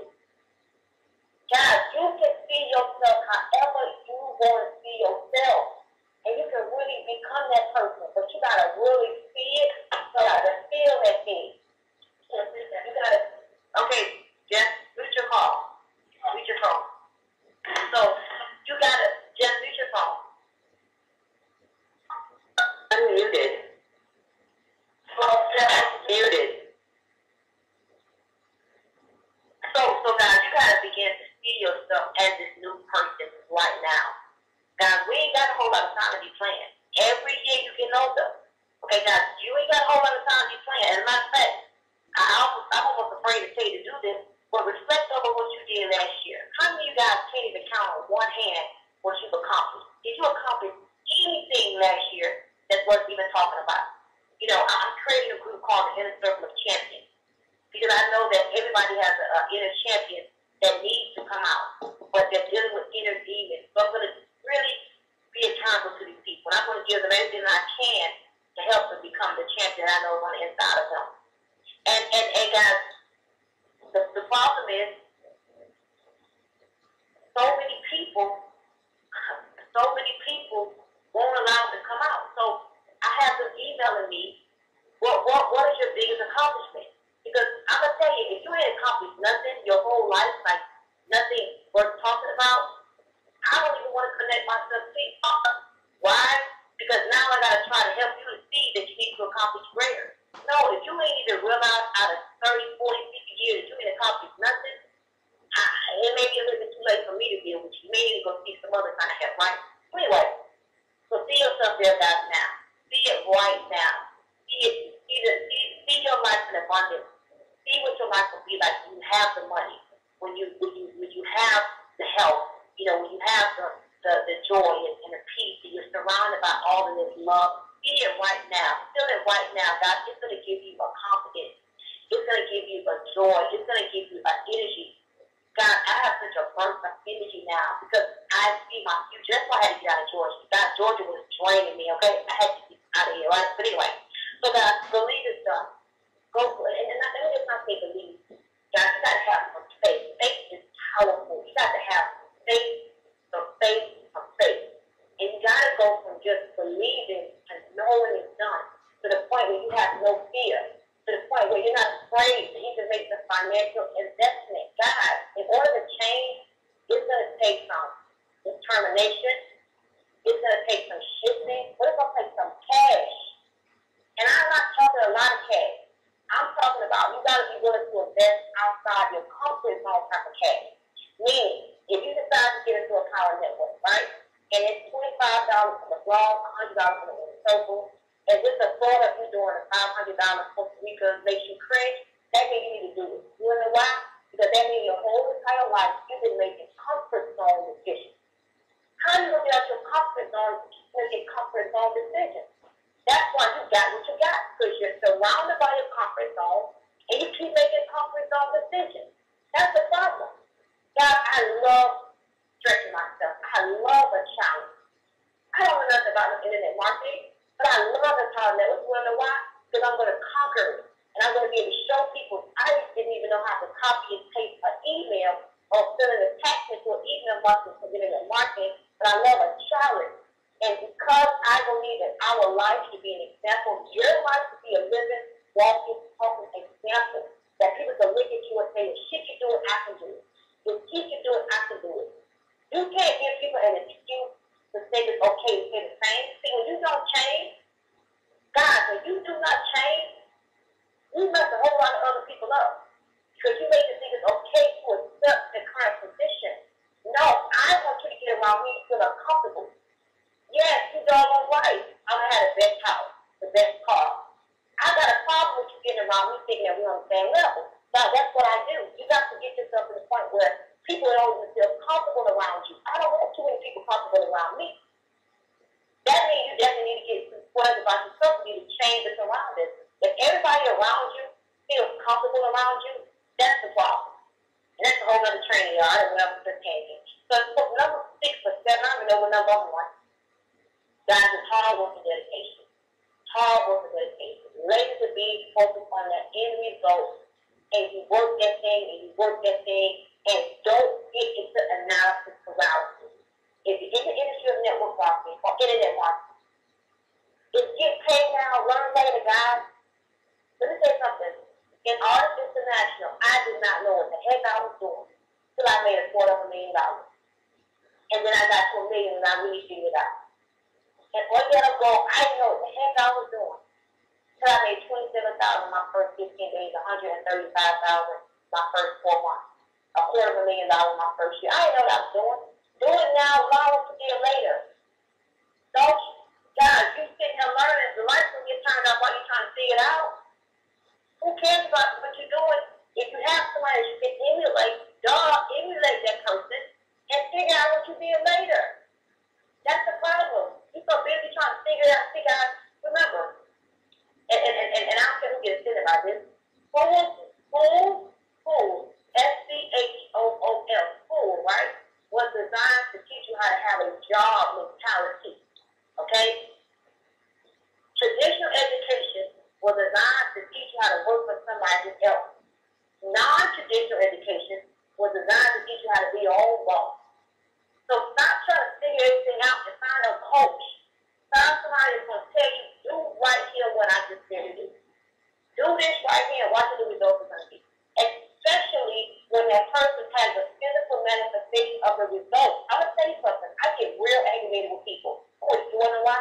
S2: God, you can see yourself however you want to see yourself. And you can really become that person. But you got to really see it. You got to feel that thing. You got to, okay, Jess, reach your call. Reach your phone. So you got to just reach your phone. Unmuted. Muted. So guys, you gotta begin to see yourself as this new person right now. Guys, we ain't got a whole lot of time to be playing. Every year you get older. Okay, guys, you ain't got a whole lot of time to be playing. As a matter of fact, I'm almost afraid to say to do this, but reflect over what you did last year. How many of you guys can't even count on one hand what you've accomplished? Did you accomplish anything last year that's worth even talking about? You know, I'm creating a group called the Inner Circle of Champions because I know that everybody has an inner champion that needs to come out, but they're dealing with inner demons. So I'm going to really be accountable to these people. And I'm going to give them everything I can to help them become the champion I know is on the inside of them. And guys, the problem is so many people won't allow it to come out. So I have them emailing me, what is your biggest accomplishment? Because I'm going to tell you, if you ain't accomplished nothing your whole life, like nothing worth talking about, I don't even want to connect myself to you. Why? Because now I got to try to help you to see that you need to accomplish greater. No, if you ain't even realized out of 30, 40, 50 years you ain't accomplished nothing, it may be a little bit too late for me to deal with you. You may need to go see some other kind of help, right? Anyway, so see yourself there, guys, now. See it right now. See your life in abundance. See what your life will be like when you have the money, when you have the health, you know, when you have the joy and the peace, and you're surrounded by all of this love. See it right now. Feel it right now, God. It's going to give you a confidence. It's going to give you a joy. It's going to give you an energy. God, I have such a burst of energy now because I see my future. That's why I had to get out of Georgia. God, Georgia was draining me, okay? I had to get out of here, right? But anyway, so God, believe is done. Go for it. And let me just not say believe. God, you got to have some faith. Faith is powerful. You got to have faith, some faith, some faith. And you got to go from just believing and knowing it's done to the point where you have no fear, to the point where you're not afraid to even make the financial investment. God, in order to change, it's going to take some determination. It's going to take some shifting. But it's going to take some cash. And I'm not talking a lot of cash. I'm talking about you got to be willing to invest outside your comfort zone type of cash. Meaning, if you decide to get into a power network, right, and it's $25 for the blog, $100 for the inner circle, and just the thought of you doing a $500 Costa Rica makes you cringe, that means you need to do it. You know why? Because that means your whole entire life you've been making comfort zone decisions. How are you going to get out your comfort zone to make comfort zone decisions? That's why you got what you got, because you're surrounded by your comfort zone, and you keep making comfort zone decisions. That's the problem. God, I love stretching myself. I love a challenge. I don't know nothing about the internet marketing, but I love the power network. You want to know why? Because I'm going to conquer it, and I'm going to be able to show people. I didn't even know how to copy and paste an email or fill an attachment to an email marketing for internet marketing, but I love a challenge. And because I believe that our life should be an example, your life should be a living, walking, talking example, that people can look at you and say, if she can do it, I can do it. If he can do it, I can do it. You can't give people an excuse to say it's okay to say the same thing. When you don't change, God, when you do not change, you mess a whole lot of other people up. Because you make them think it's okay to accept the current position. No, I want you to get around me so I'm comfortable. Yes, you doggone right. I'm going to have the best house, the best car. I got a problem with you getting around me thinking that we're on the same level. Now, that's what I do. You got to get yourself to the point where people don't even feel comfortable around you. I don't want too many people comfortable around me. That means you definitely need to get some points about yourself. You need to change the surroundings. If everybody around you feels comfortable around you, that's the problem. And that's a whole other training, y'all. I don't know if it's changing. So, number 6 or 7, I don't know what number I'm on. Guys, it's hard work and dedication. Hard work and dedication. Ready to be focused on that end result. And you work that thing, and you work that thing, and don't get into analysis paralysis. If you're in the industry of network marketing or internet marketing, if you get paid now, learn later, guys. Let me say something. In Artists International, I did not know what the heck I was doing till I made $250,000. And then I got to $1 million and I really figured it out. And on the other go, I didn't know what the heck I was doing. Till I made $27,000 my first 15 days, $135,000 my first 4 months, $250,000 my first year. I didn't know what I was doing. Do it now, allow it to be later. Don't you? Guys, you sitting here learning, the lights will get turned off while you're trying to figure it out. Who cares about what you're doing? If you have somebody that you can emulate that person and figure out what you're doing later. That's the problem. You're so busy trying to figure out, remember, and I don't care who gets offended by this. School, S-C-H-O-O-L, school, right, was designed to teach you how to have a job mentality, okay? Traditional education was designed to teach you how to work for somebody else. Non-traditional education was designed to teach you how to be your own boss. So stop trying to figure everything out and find a coach. Find somebody that's going to tell you, do right here what I just said to do. Do this right here and watch what the results are going to be. Especially when that person has a physical manifestation of the results. I'm going to tell you something. I get real aggravated with people. You want to know why?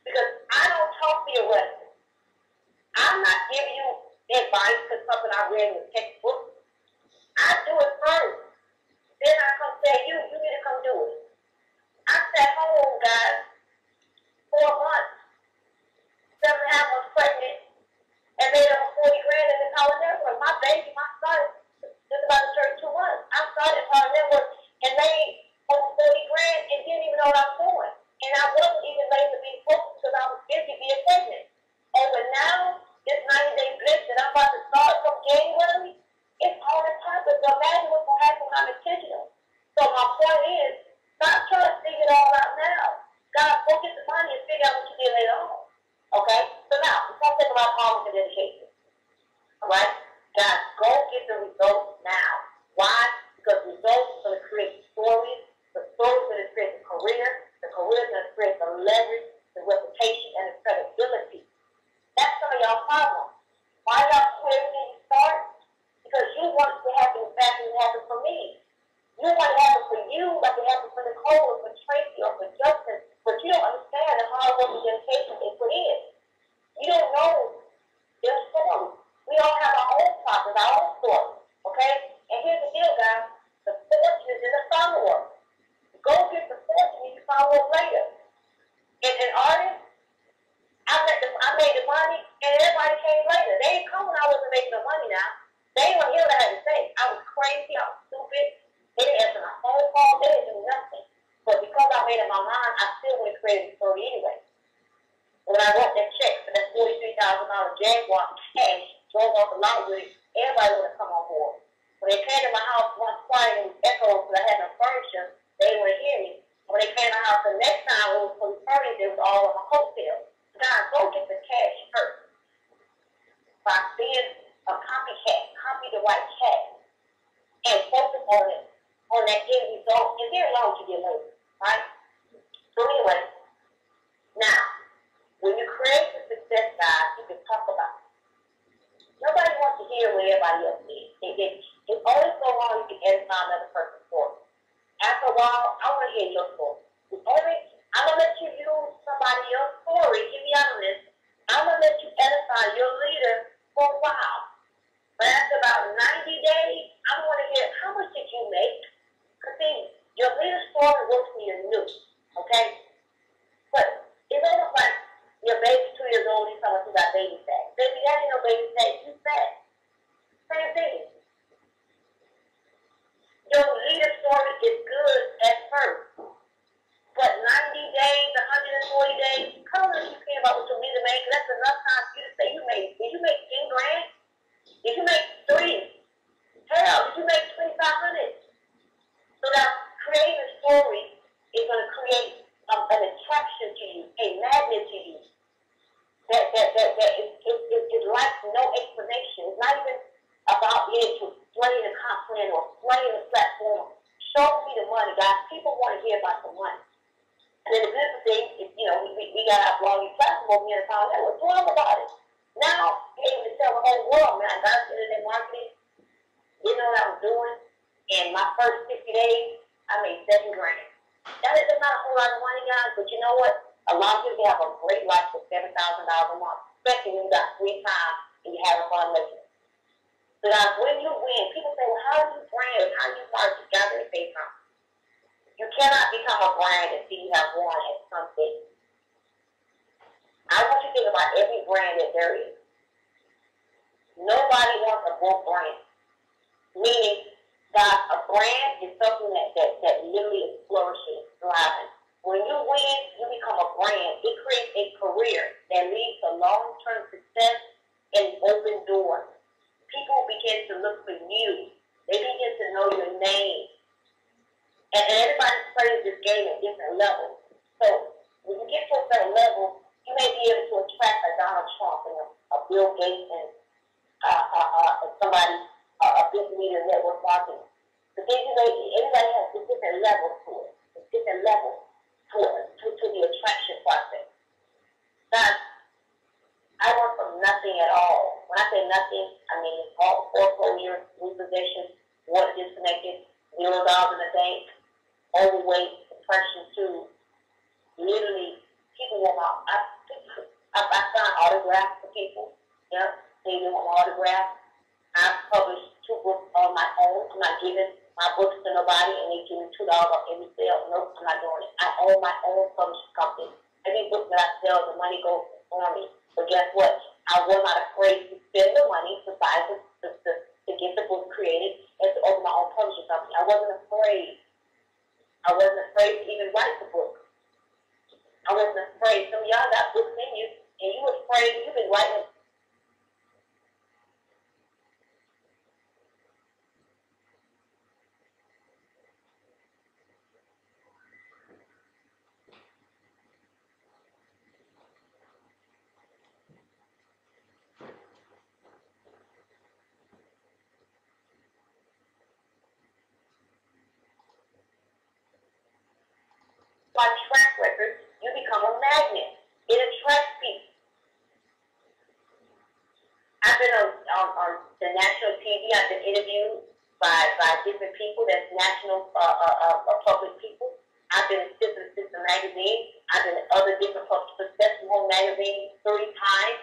S2: Because I don't talk to your residents. I'm not giving you advice because something I read in the textbook. I do it first. Then I come tell you, you need to come do it. I sat home, guys, 4 months, 7.5 months pregnant, and made over $40,000 in the Power Network. My baby, my son, just about to turn 2 months. I started Power Network and made over $40,000 and didn't even know what I was doing. And I wasn't even ready to be focused because I was busy being pregnant. And but now, this 90-day blitz that I'm about to start from January, the leverage, the reputation, and the credibility. That's some of y'all problems. Why y'all quit when you start? Because you want it to happen exactly what happened for me. You want it to happen for you like it happened for Nicole or for Tracy or for Justin, but you don't understand the hard work and dedication they put in. You don't know their story. We all have our own process, our own story. Okay? And here's the deal, guys. The fortune is in the follow-up. Go get the fortune and you follow up later. And an artist, I made the money and everybody came later. They didn't come when I wasn't making the money now. They didn't want to hear what I had to say. I was crazy, I was stupid. They didn't answer my phone call, they didn't do nothing. But because I made up my mind, I still would have created the story anyway. When I wrote that check for that $43,000 Jaguar cash, drove off the lot with it, everybody would have come on board. When they came to my house once quiet and it was echoed because I had no furniture, they didn't want to hear me. When they came to my house the next time, it was fully furnished, it was all on my coattails. Guys, go get the cash first. By being a copycat, copy the right check, and focus on that end result, and then alone to get later, right? So anyway, now, when you create the success, guys, you can talk about it. Nobody wants to hear what everybody else is. It's only so long you can edify another person's story. After a while, I want to hear your story. I'm going to let you use somebody else's story, give me honest. I'm going to let you edify your leader for a while. But after about 90 days, I want to hear, how much did you make? Because see, your leader's story works when you're new, okay? But it's almost like your baby's 2 years old, he's talking about baby fat. Baby, that ain't no baby fat, you fat. Same thing. Your leader story is good at first. But 90 days, 140 days, come on, you care about what your leader made. That's enough time for you to say, did you make 10 grand? Did you make 3? Hell, did you make 2,500? So that creating a story is going to create an attraction to you, a magnet to you. That is like no explanation. It's not even about being to explain the content or explain the platform. Show me the money, guys. People want to hear about the money. And then the beautiful thing is, we got our blogging platform here and found out what's wrong about it. Now, you're able to tell the whole world, man, I got internet marketing. You know what I was doing? In my first 60 days, I made $7 grand. That is not a whole lot of money, guys, but you know what? A lot of people have a great life for $7,000 a month, especially when you got free time and you have a fun living. So guys, when you win, people say, well, how do you brand? How do you start to gather and say something? You cannot become a brand until you have won at something. I want you to think about every brand that there is. Nobody wants a broke brand. Meaning, guys, a brand is something that literally is flourishing, thriving. When you win, you become a brand. It creates a career that leads to long-term success and open doors. People begin to look for you. They begin to know your name. And everybody plays this game at different levels. So when you get to a certain level, you may be able to attract a Donald Trump and a Bill Gates and somebody, a big leader in network marketing. But then everybody has a different level to it. A different level to the attraction process. Now, I work from nothing at all. When I say nothing, I mean all foreclosure, repossession, water disconnected, $0 in the bank, overweight, depression too. Literally, people want I sign autographs for people. Yep, they want my autograph. I've published 2 books on my own. I'm not giving my books to nobody and they give me $2 off every sale. Nope, I'm not doing it. I own my own publishing company. Every book that I sell, the money goes for me. But guess what? I was not afraid to spend the money to buy to get the book created and to open my own publishing company. I wasn't afraid. I wasn't afraid to even write the book. I wasn't afraid. Some of y'all got books in you, and you were afraid. You've been writing. By track record, you become a magnet. It attracts people. I've been on the national TV. I've been interviewed by different people that's national public people. I've been in Sister Magazine. I've been in other different successful magazines 3 times.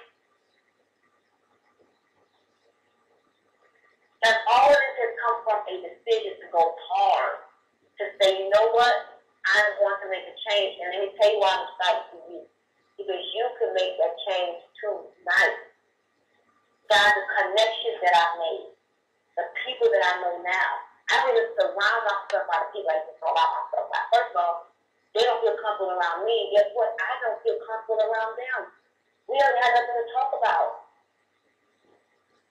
S2: And all of this has come from a decision to go hard, to say, you know what, I'm going to make a change. And let me tell you why I'm excited for you. Because you can make that change tonight. God, the connections that I've made, the people that I know now, I really surround myself by the people I just surround myself by. First of all, they don't feel comfortable around me. Guess what? I don't feel comfortable around them. We don't have nothing to talk about.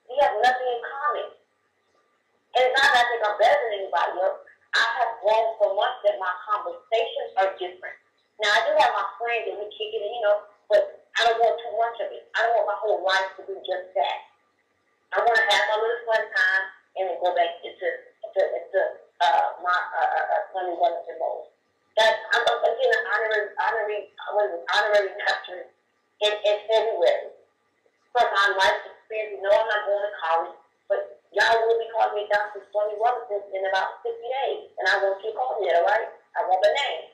S2: We have nothing in common. And it's not that I think I'm better than anybody else. I have grown so much that my conversations are different. Now, I do have my friends and we kick it, but I don't want too much of it. I don't want my whole life to be just that. I want to have my little fun time and then go back into my Sunday Wellington mode. I'm getting an honorary doctorate in February from my life experience. I'm not going to college, but y'all will be calling me Dr. Sonny Wellington in about 60 days, and I won't keep calling you, all right? I want the name.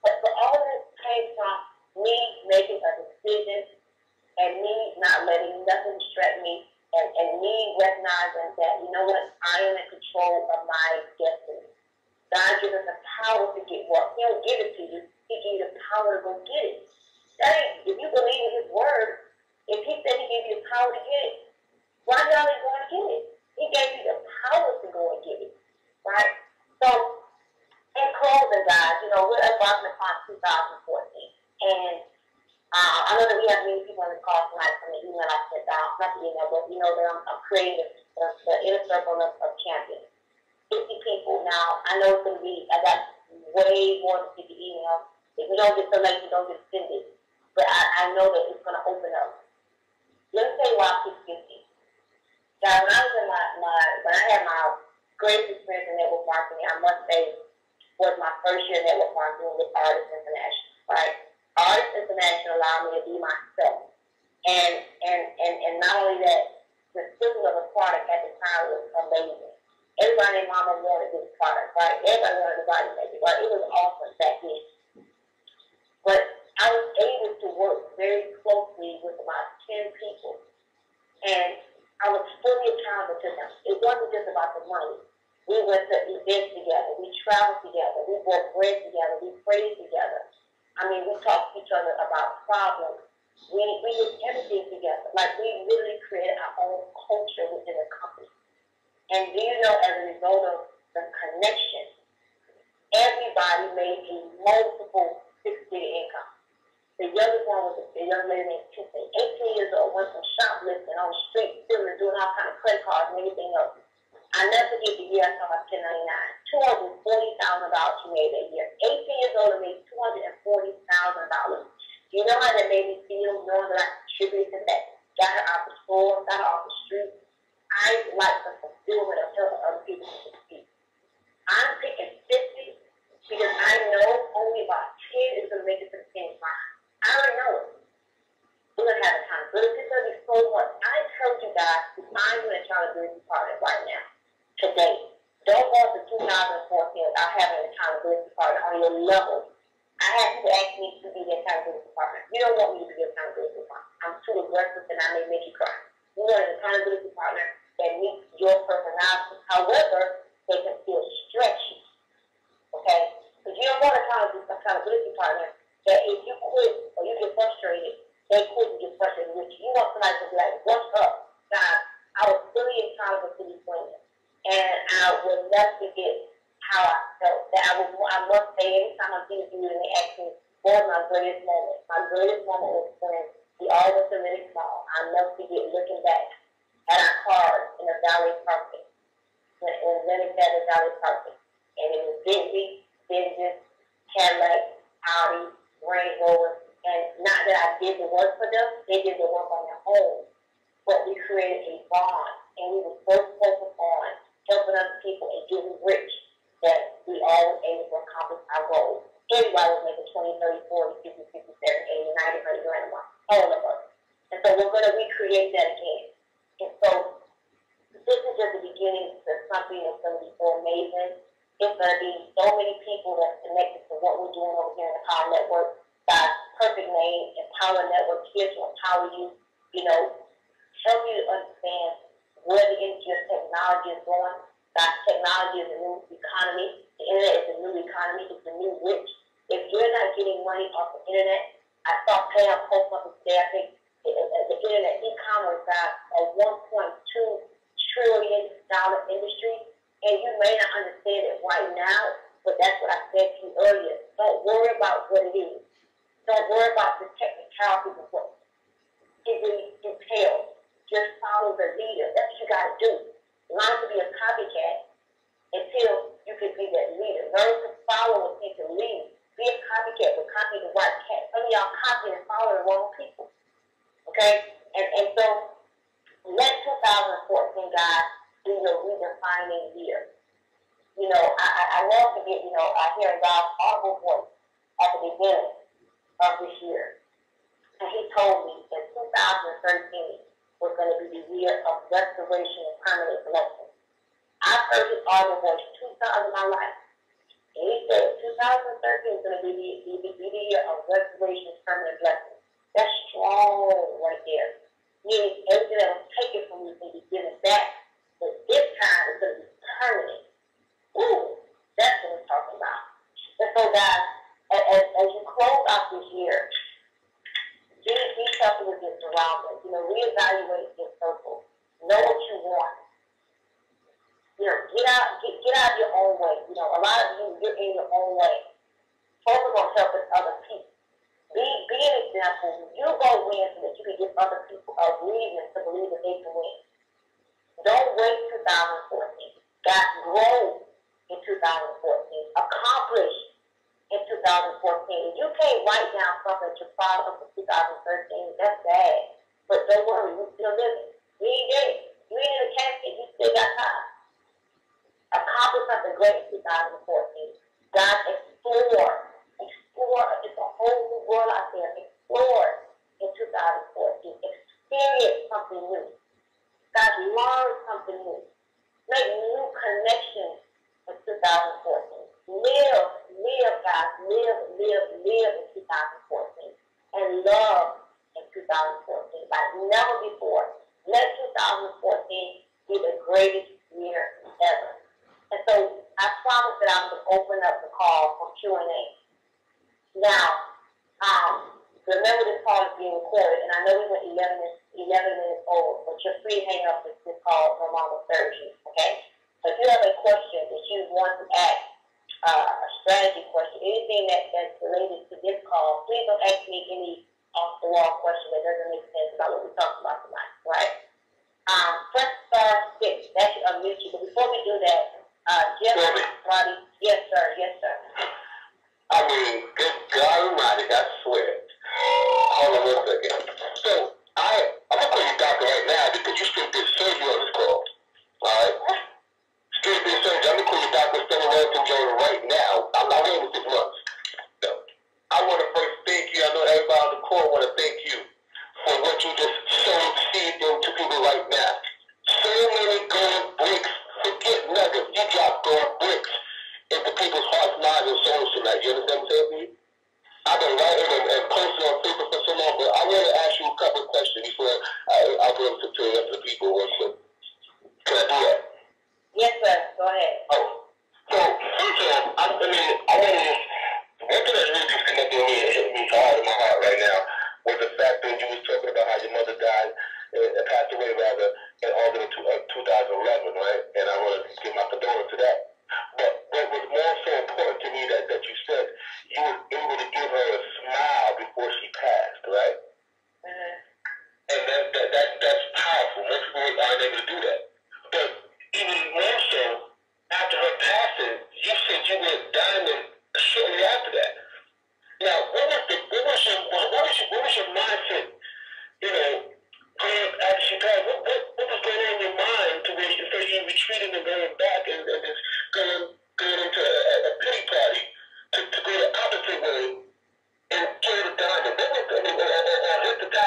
S2: But all of this came from me making a decision and me not letting nothing distract me and me recognizing that, you know what, I am in control of my destiny. God gives us the power to get what? He don't give it to you. He gives you the power to go get it. If you believe in his word, if he said he gave you the power to get it, why y'all ain't going to get it? He gave you the power to go and get it, right? So, in closing, guys, we're embarking upon 2014. And I know that we have many people on the call tonight from the email I sent out. Not the email, but that I'm creating the inner circle of champions. 50 people. Now, I know it's going to be, I got way more than 50 emails. If we don't get selected, don't get sended. But I know that it's going to open up. Let me tell you why I picked 50. Now, when I was in when I had my greatest experience in network marketing, I must say, was my first year in network marketing with Artists International, right? Artists International allowed me to be myself. And not only that, the symbol of the product at the time was amazing. Everybody and mama wanted this product, right? Everybody wanted to buy it, right? It was awesome back then. But I was able to work very closely with about 10 people. And I was fully accountable to them. It wasn't just about the money. We went to events together. We traveled together. We bought bread together. We prayed together. I mean, we talked to each other about problems. We did everything together. Like, we literally created our own culture within the company. And do you know, as a result of the connection, everybody made a multiple 6-figure income. The youngest one was a young lady named Tiffany, 18 years old, went from shoplifting on the street, stealing, doing all kind of credit cards and everything else. I never forget the year I saw my 1099. $240,000 she made that year. 18 years old and made $240,000. You know how that made me feel, knowing that I contributed to that? Got her out the store, got her off the street. I like the fulfillment of helping other people to succeed. I'm picking 50 because I know only about 10 is going to make it to the finish line. I already know it. We're going to have accountability. It's going to be so much. I encourage you guys to find you an accountability partner right now, today. Don't go to 2014 without having an accountability partner on your level. I had people ask me to be the accountability partner. You don't want me to be the accountability partner. I'm too aggressive and I may make you cry. You want an accountability partner that meets your personality. However, they can still stretch you. Okay? Because you don't want an accountability partner that if you quit or you get frustrated, they quit and get frustrated with you. You want somebody to be like, what's up? God, I was fully accountable to these women. And I will never forget how I felt. That I must say, every time I see you and they ask me, what was my greatest moment? My greatest moment was when we all went to Really Small. I'll never forget looking back at our cars in the Valley Parking. In Lennox Valley Parking. And it was Bentley, Benjamin, Cadillac, Audi, Range Rover. And not that I did the work for them, they did the work on their own. But we created a bond. And we were so focused on helping other people and getting rich that we all were able to accomplish our goals. Everybody was making 20, 30, 40, 50, 60, 70, 80, all of us. And so we're going to recreate that again. And so this is just the beginning of something that's going to be so amazing. It's going to be so many people that's connected to what we're doing over here in the Power Network. God's perfect name, Empower Network, here to empower you, help you to understand where the industry of technology is going. That technology is a new economy. The internet is a new economy. It's a new rich. If you're not getting money off the internet, I saw pay on post office today. I think the internet e-commerce got a $1.2 trillion industry, and you may not understand it right now, but that's what I said to you earlier. Don't worry about what it is. Don't worry about the technicalities of what it really entails. Just follow the leader. That's what you got to do. Learn to be a copycat until you can be that leader. Learn to follow what people lead. Be a copycat, but copy the right cat. Some of y'all copy and follow the wrong people. Okay? And so let 2014, guys, be your redefining year. I love to get, I hear God's audible voice at the beginning of this year. And he told me that 2013 was going to be the year of restoration and permanent blessing. I've heard his audible voice 2 times in my life. And he said 2013 is going to be the year of restoration and permanent blessing. That's strong right there. Meaning everything that was taken from you can be given back. But this time it's going to be permanent. Ooh, that's what I'm talking about. And so, guys, as you close out this year, be careful with your surroundings. Reevaluate your circle. Know what you want. Get out of your own way. A lot of you, you're in your own way. Focus on helping other people. Be an example. You go win so that you can give other people a reason to believe that they can win. Don't wait 2014. Guys, grow in 2014. Accomplish in 2014. If you can't write down something that you're proud of for 2013, that's bad. But don't worry, you're still living. You ain't dead. You ain't in a casket. You still got time. Accomplish something great in 2014. God, explore. It's a whole new world out there. Explore in 2014. Experience something new. God, learn something new. Make new connections in 2014. Live, guys. Live in 2014. And love in 2014 like never before. Let 2014 be the greatest year ever. And so I promised that I would open up the call for Q&A. Now, remember this call is being recorded, and I know we went 11 minutes over, but you're free to hang up this call no longer serves you, okay? So if you have a question that you want to ask, a strategy question, anything that's related to this call, please don't ask me any off-the-wall question that doesn't make sense about what we talked about tonight, right? Press *6. That should unmute you. But before we do that, Jeff, Roddy, yes, sir.
S1: I mean, good God Almighty, I swear. Hold on one second. So, I'm going to call you doctor right now because you still get surgery on this call. All right? Still get surgery. I'm going to call you Dr. Stella Wellington Jones right now. I'm not waiting 6 months. So, I want to first thank you. I know everybody on the call want to thank you for what you just sowed seed into people right now. So many gold bricks. Forget nuggets. You drop gold bricks into people's hearts, minds, and souls tonight. You understand what I'm saying? I've been writing and posting on Facebook for so long, but I want to ask you a couple of questions before I'll go to the rest of the people. Can I do that?
S2: Yes, sir. Go ahead.
S1: Oh, so first of all, I want to. One thing that's really disconnecting me and hitting me hard in my heart right now was the fact that you was talking about how your mother died, passed away rather, in August of 2011, right? And I want to give my condolence to that. But what was more so important to me that you said you were able to give her a smile before she passed, right?
S2: Mm-hmm.
S1: And that's powerful. Most people aren't able to do that. But even more so, after her passing, you said you were a diamond shortly after that. Now, what was your mindset? After she passed, what was going on in your mind to where you first you retreating and going back and just going into a pity party to go the opposite way and kill the diamond? What was hit the diamond?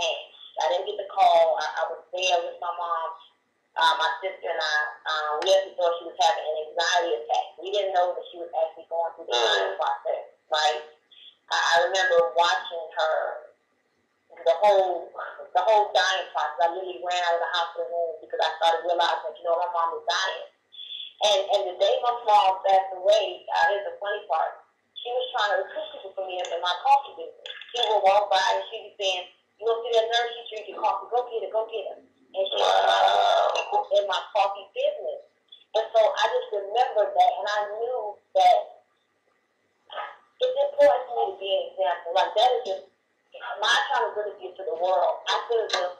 S2: hand. I didn't get the call. I was there with my mom, my sister and I. We actually thought she was having an anxiety attack. We didn't know that she was actually going through the dying process, right? I remember watching her the whole dying process. I literally ran out of the hospital room because I started realizing that, my mom was dying. And the day my mom passed away, here's the funny part. She was trying to recruit people for me in my coffee business. She would walk by and she'd be saying, "You don't see that nurse? She drinking coffee. Go get her. And she was in my coffee business. And so I just remembered that, and I knew that it's important for me to be an example. Like, that is just my accountability to the world. I feel as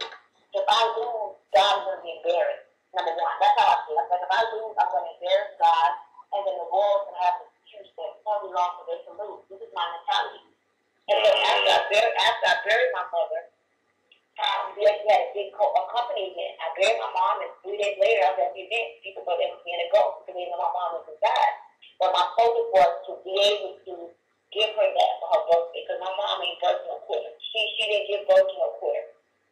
S2: if I lose, God is going to be embarrassed. Number one, that's how I feel. Like, if I lose, I'm going to embarrass God, and then the world can have this excuse that it's going to be lost so they can lose. This is my mentality. And so after I buried my mother, we actually had a big company event. I buried my mom, and 3 days later, I was at the event. People thought they was being a ghost because they know my mom was died. But my focus was to be able to give her that for her birthday, because my mom ain't birth no quitter. She didn't give birth to no quitter.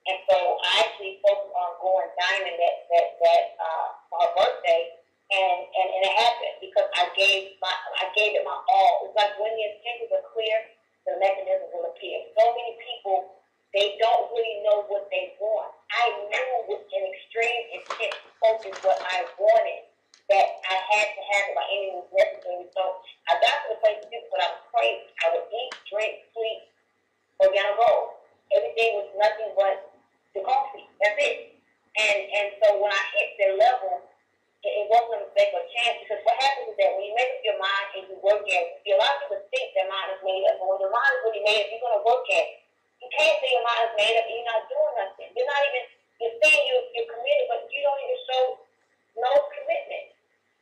S2: And so I actually focused on going diamond for her birthday, and it happened because I gave it my all. It's like when the intentions are clear, the mechanism will appear. So many people, they don't really know what they want. I knew with an extreme intent focus what I wanted, that I had to have it by any means necessary. So I got to the place of people, but I was crazy. I would eat, drink, sleep, or down a road. Everything was nothing but the coffee. That's it. And so when I hit their level, it wasn't a mistake or chance, because what happens is that when you make up your mind and you work at it, a lot of people think their mind is made up, but when your mind is really made up, you're going to work at it. You can't say your mind is made up and you're not doing nothing. You're saying you're committed, but you don't even show no commitment.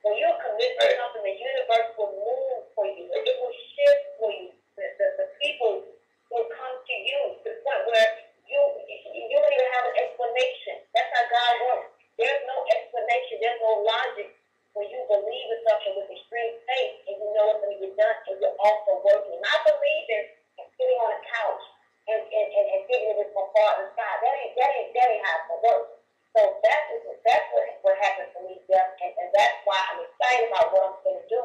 S2: When you're committed to something, the universe will move for you. It will shift for you. The people will come to you to the point where you don't even have an explanation. That's how God works. There's no explanation. There's no logic when you believe in something with extreme faith and you know it's going to get done and you're also working. Not believing and sitting on a couch and thinking it was from far to the side. That ain't how it's going to work. So that's what happened for me, Jeff, and that's why I'm excited about what I'm going to do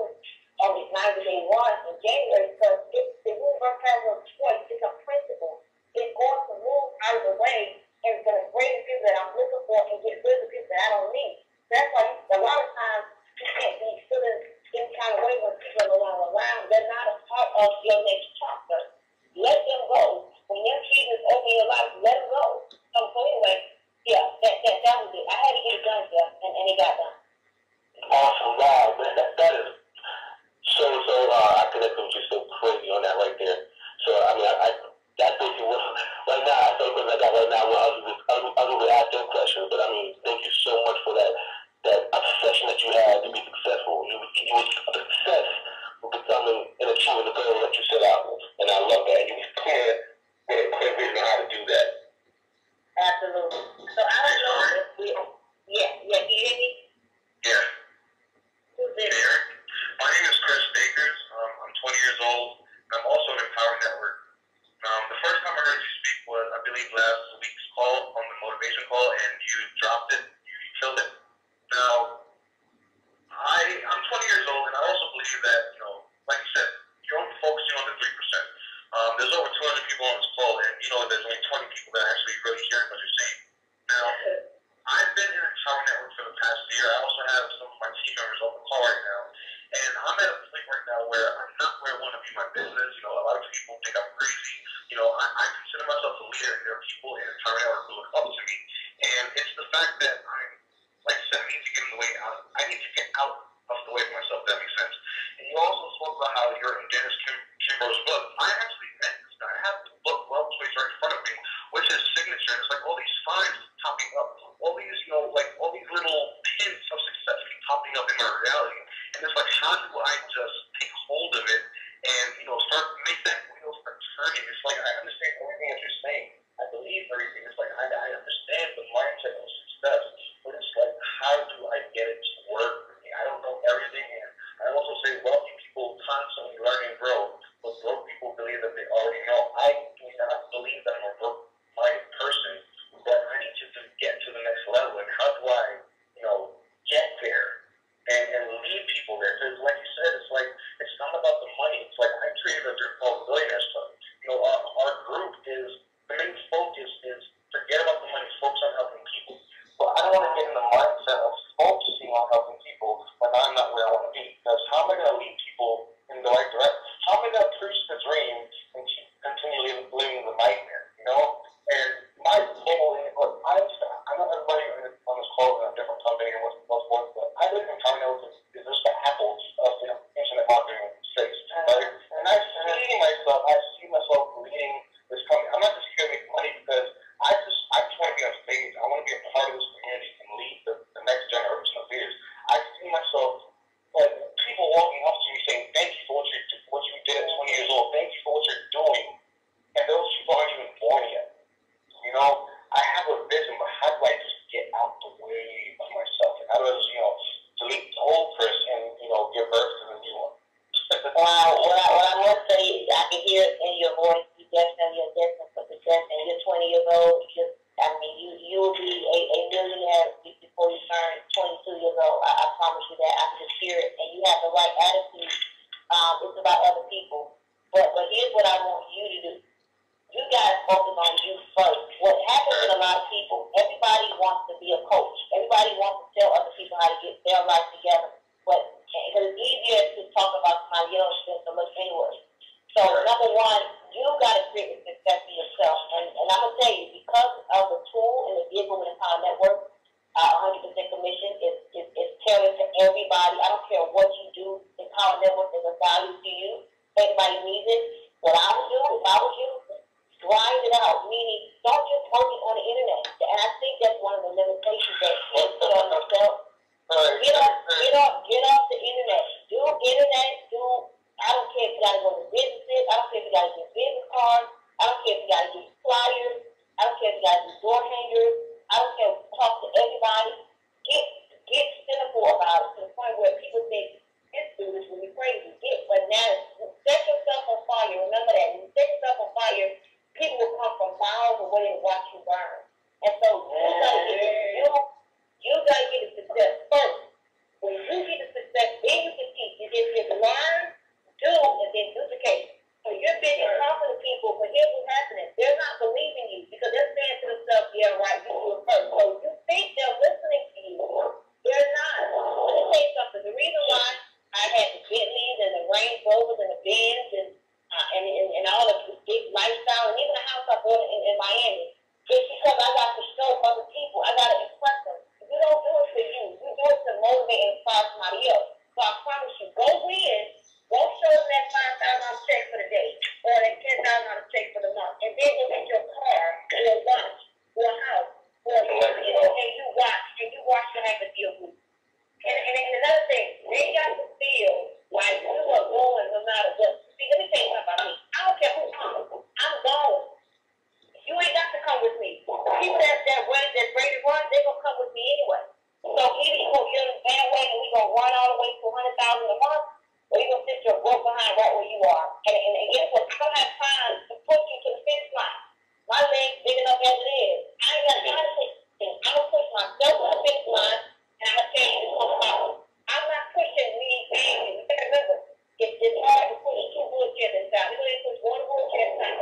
S2: on this 90-day run in January, because the universe has no choice. It's a principle. It's going to move out of the way, and it's going to bring the people that I'm looking for and get rid of the people that I don't need. That's why a lot of times you can't be feeling any kind of way when people are no longer around. They're not a part of your next chapter. Let them go. When your achievements open your life, let them go. So anyway, yeah, that was it. I had to get it done, Jeff, and it got done.
S1: Awesome. Wow, man, that is so, I connect with you so crazy on that right there. So, I mean, that's basically what, right now, I feel like I got right now, I was going to ask that question, but I mean, thank you so much for that obsession that you had to be successful. You was success for becoming and achieving the goal that you set out with. And I love that. You was clear with a clear vision on how to do that.
S2: Absolutely. So I don't know if can you hear me?
S1: Yeah.
S2: Who's this?
S1: Eric. My name is Chris Bakers. I'm 20 years old. I'm also an Empower Network. The first time I heard you speak was, I believe, last week's call, on the motivation call, and you dropped it. You killed it. Now, I'm 20 years old, and I also believe that, like you said, you're only focusing on the 3%. There's over 200 people on this call, and there's only 20 people that actually really hearing what you're saying. Now, I've been in Empower Network for the past year. I also have some of my team members on the call right now, and I'm at a point right now where I'm not where I want to be in my business. A lot of people think I'm crazy. I consider myself a leader, and there are people in Empower Network who look up to me, and it's the fact that I'm, like I said, I need to get in the way out. I need to get out of the way for myself. If that makes sense. And you also spoke about how you're in Dennis Kimbro's book. I actually met this guy. I have the book Well Placed right in front of me, which is signature. It's like all these signs popping up, all these, all these little hints of success keep popping up in my reality. And it's like, how do I just take hold of it and, start make that wheel start turning? It's like, I understand everything that you're saying. I believe everything. It's like, I understand the mindset of success, but it's like, how do I get it to work for me? I don't know everything. And I also say wealthy people constantly learn and grow, but broke people believe that they already know. I do not believe that I'm a broke-minded person. a nightmare, you know? And my goal is, look, I know everybody on this call is in a different company and what's what, but I live in County Oakland. Is just the apples of the internet marketing space, right? And I see myself leading this company. I'm not just here to make money because I just want to be on stage. I want to be a part of this community and lead the next generation of leaders. I see myself like people walking up to me saying, "Thank you for what you did at 20 years old. Thank you for what you're doing." And those people aren't even born yet. You know, I have a vision, but how do I just get out the way of myself? And how do I just, delete the old person and, give birth to the new one?
S2: Wow, what I must say is I can hear it in your voice. You definitely are destined for success, and you're 20 years old. You will be a millionaire before you turn 22 years old. I promise you that. I can just hear it, and you have the right attitude. It's about other people. But here's what I want you to do. You guys focus on you first. What happens with a lot of people, everybody wants to be a coach. Everybody wants to tell other people how to get their life together. But it's easier to talk about somebody else than to look inward. So, number one, you got to create the success for yourself. And I'm going to tell you, because of the tool and the vehicle with Empower Network, 100% commission is tailored to everybody. I don't care what you do. Empower Network is a value to you. Everybody needs it. What I would do, if I was you, grind it out, meaning don't just work it on the internet. And I think that's one of the limitations that people put on themselves. Get off the internet. Do internet, I don't care if you gotta go to businesses, I don't care if you gotta get business cards, I don't care if you gotta get flyers, I don't care if you gotta do door hangers, I don't care if you talk to everybody. Get cynical about it to the point where people think this dude is really crazy. But now set yourself on fire. Remember that. When you set yourself on fire, people will come from miles away to watch you burn. And so you gotta get the success first. When you get the success, then you can teach. You just learn, do, and then duplicate. So you're big and confident people, but here's what's happening. They're not believing you because they're saying to themselves, yeah, right, you do it first. So you think they're listening to you. They're not. Let me tell you something. The reason why I had the Bentleys and the Range Rovers and the Benz and all the big lifestyle and even the house I bought in Miami, it's because I got to show other people. I got to impress them. You don't do it for you. You do it to motivate and inspire somebody else. So I promise you, go win. Go show them that $5,000 check for the day or that $10,000 check for the month. And then you'll get your car or a watch or a house or and you watch the heck of feel good. And another thing, they got to feel like you are going no matter what. See, let me tell you something about me. I don't care who comes. I'm going. You ain't got to come with me. People that's ready to run, they're going to come with me anyway. So either you going to get on the bandwagon and we're going to run all the way to $100,000 a month, or you're going to sit your broke behind right where you are. And guess what? I don't have time to push you to the finish line. My leg's big enough as it is. I ain't got time to push things. I'm going to push myself to the finish line, and I'm going to tell you this whole power. I'm not pushing me. You got to remember, it's hard to push two wheelchairs at a time. We're going to push one wheelchair at a time.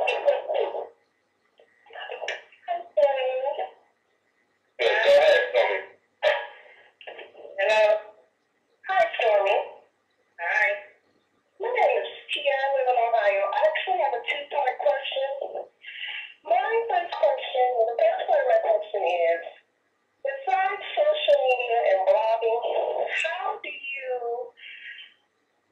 S2: Hello. Hi, Stormy. Hi. My name is Tia. I live in Ohio. I actually have a two-part question. My first question, the first part of my question is, besides social media and blogging, how do you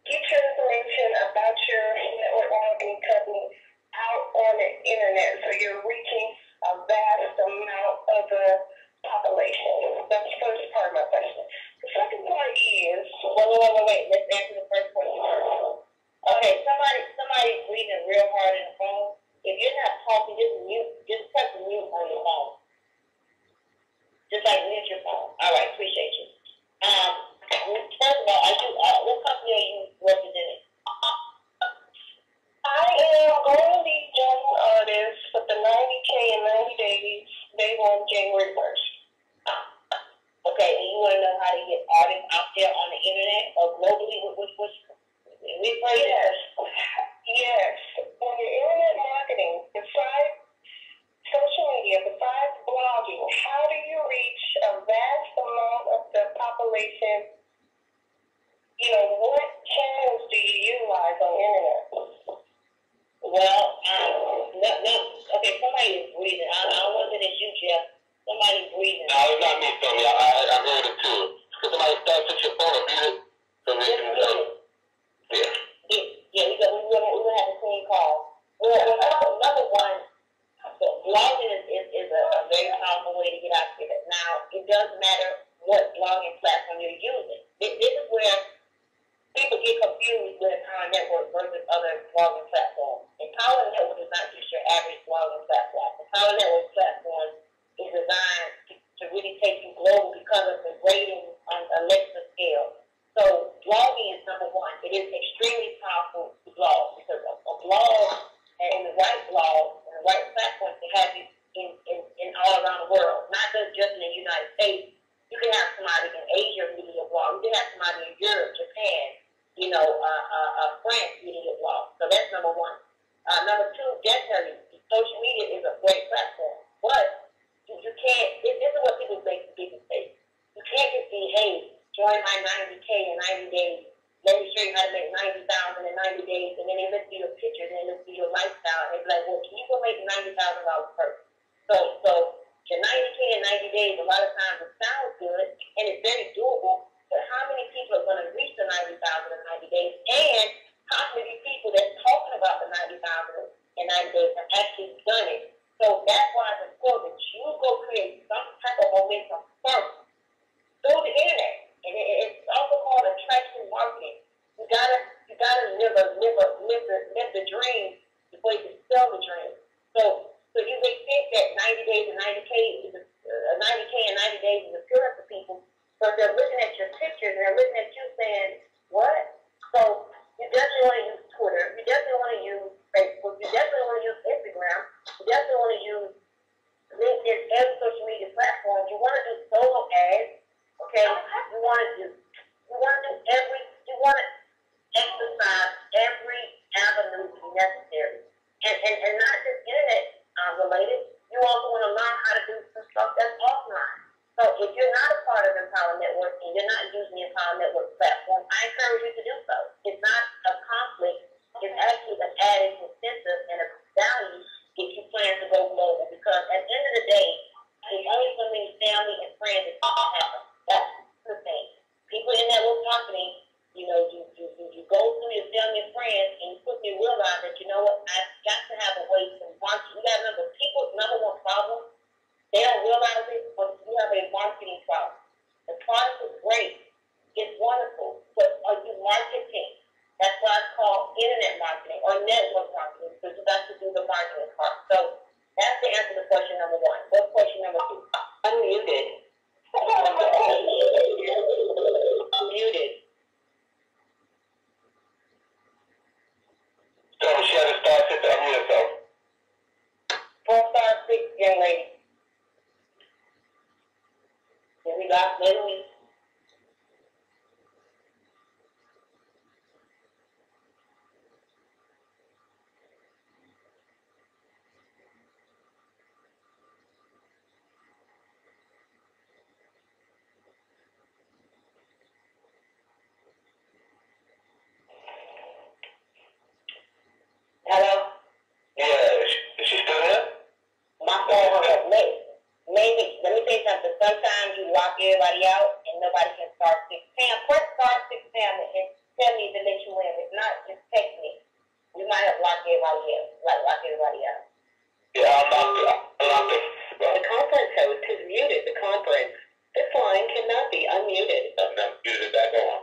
S2: get your information about your network marketing company out on the internet so you're reaching a vast amount of the population? That's the first part of my question. The second part is... Wait. Let's answer the first question first. Okay, somebody's breathing real hard in the phone. If you're not talking, just press mute on your phone. Just like mute your phone. All right, appreciate you. First of all, what company are you representing? I am going to be joining artists with the 90K in 90 days. Day 1, January 1st. Okay, and you want to know how to get artists out there on the internet or globally? Yes. On your internet marketing, besides social media, besides blogging, how do you reach a vast amount of Okay, somebody is breathing. I don't know if it's you, Jeff. Somebody breathing.
S1: No, it's not me, Tommy. I heard it too. Could somebody start with your phone or mute it? So we can, yeah.
S2: Yeah, we're going to have a clean call. Well, another one, blogging is a very powerful way to get out there. Now, it doesn't matter what blogging platform you're using. This is where people get confused with Empower Network versus other blogging platforms. Empower Network is not just your average blogging platform. Empower Network platform is designed to really take you global because of the rating on Alexa scale. So blogging is number one. It is extremely powerful to blog because a blog and the right blog and the right platform to have you in all around the world, not just in the United States. You can have somebody in Asia reading your blog. You can have somebody in Europe, Japan, France reading your blog. So that's number one. Number two, definitely, social media is a great platform, but you can't. This is what people make the big mistake. You can't just be, hey, join my 90K in 90 days. Let me show you how to make 90,000 in 90 days, and then they look through your pictures and they look through your lifestyle, and they be like, well, can you go make $90,000 first? So your 90K in 90 days, a lot of times it sounds good and it's very doable, but how many people are going to reach the 90,000 in 90 days? And how many people that's talking about the 90,000 in 90 days have actually done it? So that's why it's important that you go create some type of momentum first through the internet. And it's also called attraction marketing. You gotta live the dream before you can sell the dream. So you may think that 90 days and 90K is 90K in 90 days is appealing to people, but they're looking at your pictures and they're looking at you saying, what? So you definitely want to use Twitter. You definitely want to use Facebook. You definitely want to use Instagram. You definitely want to use LinkedIn, every social media platform. You want to do solo ads. Okay, you want to exercise every avenue to be necessary, and not just internet related. You also want to learn how to do some stuff that's offline. So if you're not a part of Empower Network and you're not using the Empower Network platform, I encourage you to do so. It's not a conflict. It's actually an added incentive and a value if you plan to go global. Because at the end of the day, there's only so many family and friends that you have. That's the thing. People in network marketing, you go through your family and friends and you quickly realize that, you know what, I've got to have a way to market. You got to remember, people's number one problem, they don't realize it, but you have a marketing problem. The product is great. It's wonderful. But are you marketing? That's why it's called internet marketing or network marketing, because you got to do the marketing part. So that's the answer to question number one. What's question number two? Unmuted. Muted.
S1: So she had to start to unmute herself.
S2: 4-6, young lady. Here we got Louise. Hello?
S1: Yeah, is she still here?
S2: My phone hung up late. Maybe, let me say something. Sometimes you lock everybody out and nobody can start 6. Sam, press star 6, Sam, and tell me to let you in. If not, just text me. We might have locked everybody out.
S1: Yeah, I'm locked it.
S2: The conference host has muted the conference. This line cannot be unmuted.
S1: I'm muted it back on.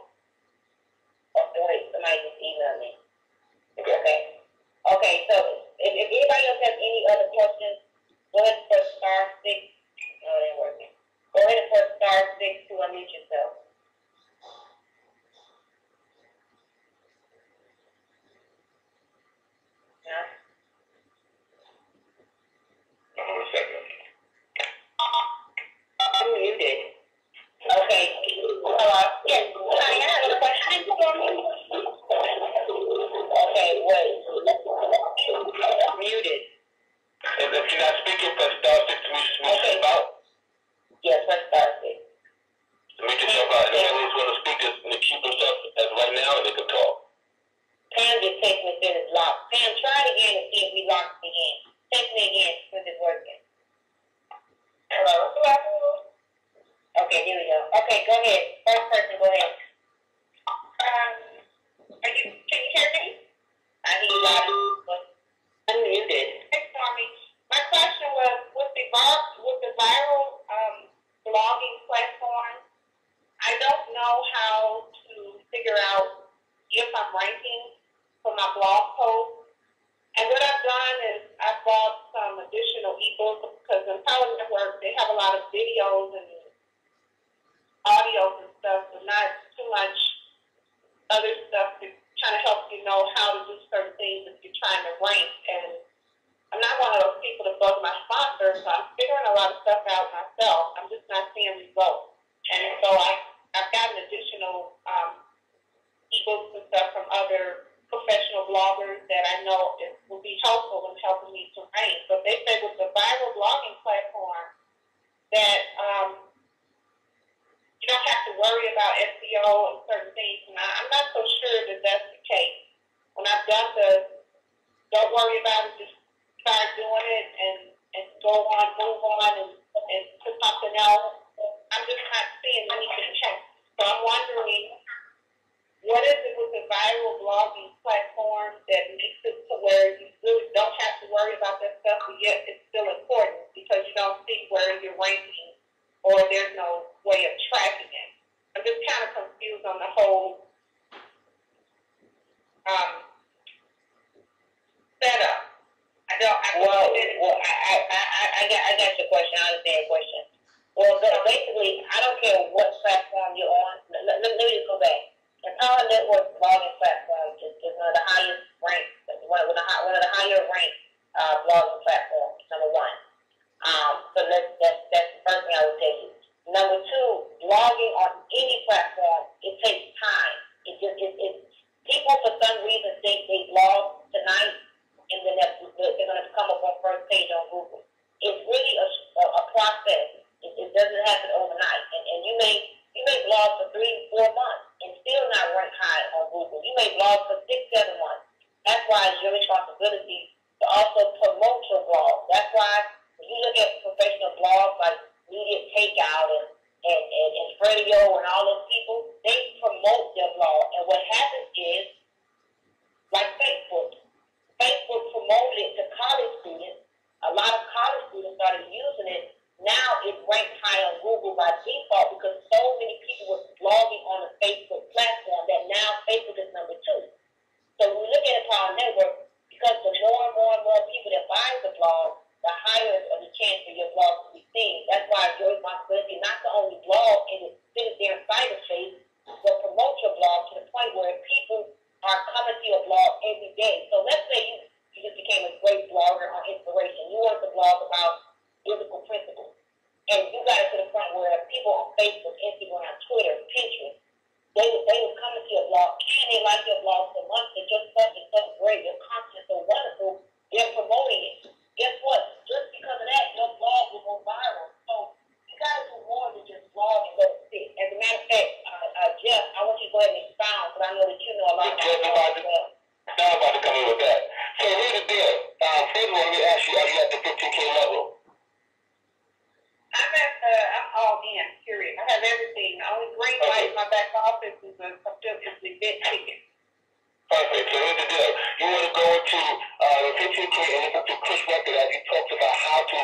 S2: Oh, wait, somebody just emailed me. Okay, so if anybody else has any other questions, go ahead and press star 6. No, it ain't working. Go ahead and press star 6 to unmute yourself. Yeah.
S1: Hold on a second.
S2: Unmuted. Okay. Yes. Honey, I have a question for you. Okay, wait. Muted.
S1: If you're not speaking, press star 6 to mute yourself out.
S2: Yes, press star 6.
S1: Mute yourself out. And anyone who's going to speak is keep themselves as right now and they can talk.
S2: Pam just texted me and said it's locked. Pam, try it again and see if we locked it again. Text me again. ahead. First person, go ahead. Can you hear me? I hear you loud. Unmuted. Thanks for me. My question was, with the viral blogging platform, I don't know how to figure out if I'm ranking for my blog post. And what I've done is I've bought some additional ebooks because in Power Network they have a lot of videos and audios and stuff, but not too much other stuff to kind of help you know how to do certain things if you're trying to rank. And I'm not one of those people that bug my sponsors, so I'm figuring a lot of stuff out myself. I'm just not seeing results. And so I've gotten additional ebooks and stuff from other professional bloggers that I know will be helpful in helping me to rank. But they say with the viral blogging platform that you don't have to worry about SEO and certain things. And I'm not so sure that that's the case. When I've done don't worry about it, just start doing it and go on, move on and to something else. I'm just not seeing anything change. So I'm wondering, what is it with the viral blogging platform that makes it to where you really don't have to worry about that stuff, but yet it's still important because you don't see where you're ranking or there's no way of tracking it? I'm just kind of confused on the whole setup. I got your question. I understand your question. Well, basically, I don't care what platform you're on. Let me just go back. The Power Network blogging platform is one of the highest ranked, one of the higher ranked blogging platforms. Number one. So that's the first thing I would tell you. Number two, blogging on any platform, it takes time. People for some reason think they blog tonight and then they're going to come up on first page on Google. It's really a process. It doesn't happen overnight. And you may blog for 3-4 months and still not rank high on Google. You may blog for 6-7 months. That's why it's your responsibility to also promote your blog. That's why when you look at professional blogs like Media Takeout and Fredio and all those people, they promote their blog. And what happens is, like Facebook promoted it to college students. A lot of college students started using it. Now it ranks high on Google by default because so many people were blogging on the Facebook platform that now Facebook is number 2. So when we look at the Power Network, because the more and more people that buy the blog, the higher the chance for your blog to be seen. That's why it's your responsibility not to only blog and sit there in cyberspace, but promote your blog to the point where people are coming to your blog every day. So let's say you just became a great blogger on inspiration. You wanted to blog about biblical principles. And you got it to the point where people on Facebook, Instagram, Twitter, Pinterest, they would come into your blog and they like your blog so much that your stuff is so great, your content is so wonderful, they're promoting it. Guess what? Just because of that, your blog will go viral. So you got to do more than just blog and let it sit. As a matter of fact, Jeff, I want you to go ahead and expound because I know that you know a lot about that.
S1: I'm about to come in with that. So here's the deal. First of all, let me ask you, are you at the 15K level?
S2: I'm all in, period. I have everything. The only green light in my back office is the event ticket.
S1: Perfect. So here's the deal. You want to go into the 15K and listen to Chris Record as he talks about how to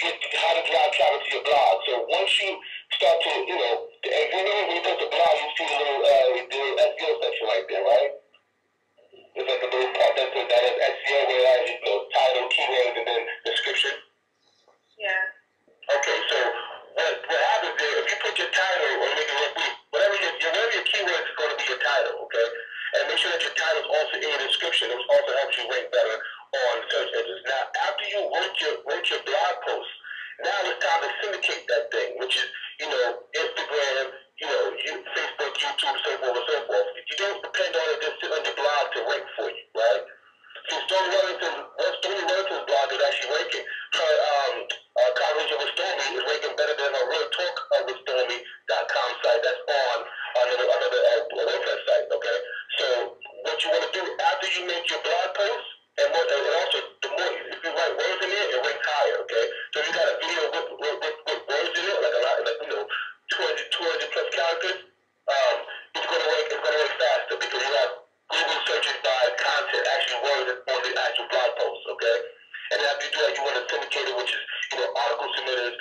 S1: drive traffic to your blog. So once you start to, if you know when you put the blog, you see the little SEO section right there, right? It's like a little part that is SEO where it has title, keywords, and then description.
S2: Yeah.
S1: Okay, so what happens there, if you put your title or whatever your keywords is going to be your title, okay? And make sure that your title is also in your description, which also helps you rank better on search engines. Now, after you wrote your blog post, now it's time to syndicate that thing, which is, Instagram, Facebook, YouTube, so forth and so forth. You don't depend on it just sit on your blog to rank for you, right? So Stormy Wellington's blog is actually ranking. Her Conversation with Stormy is ranking better than her Real Talk with Stormy.com site that's on another WordPress site, okay? So what you want to do after you make your blog post, and also the more if you write words in there, it ranks higher, okay? So you got a video with words in it, like a lot, 200 plus characters. Twitter, which is, article submitters,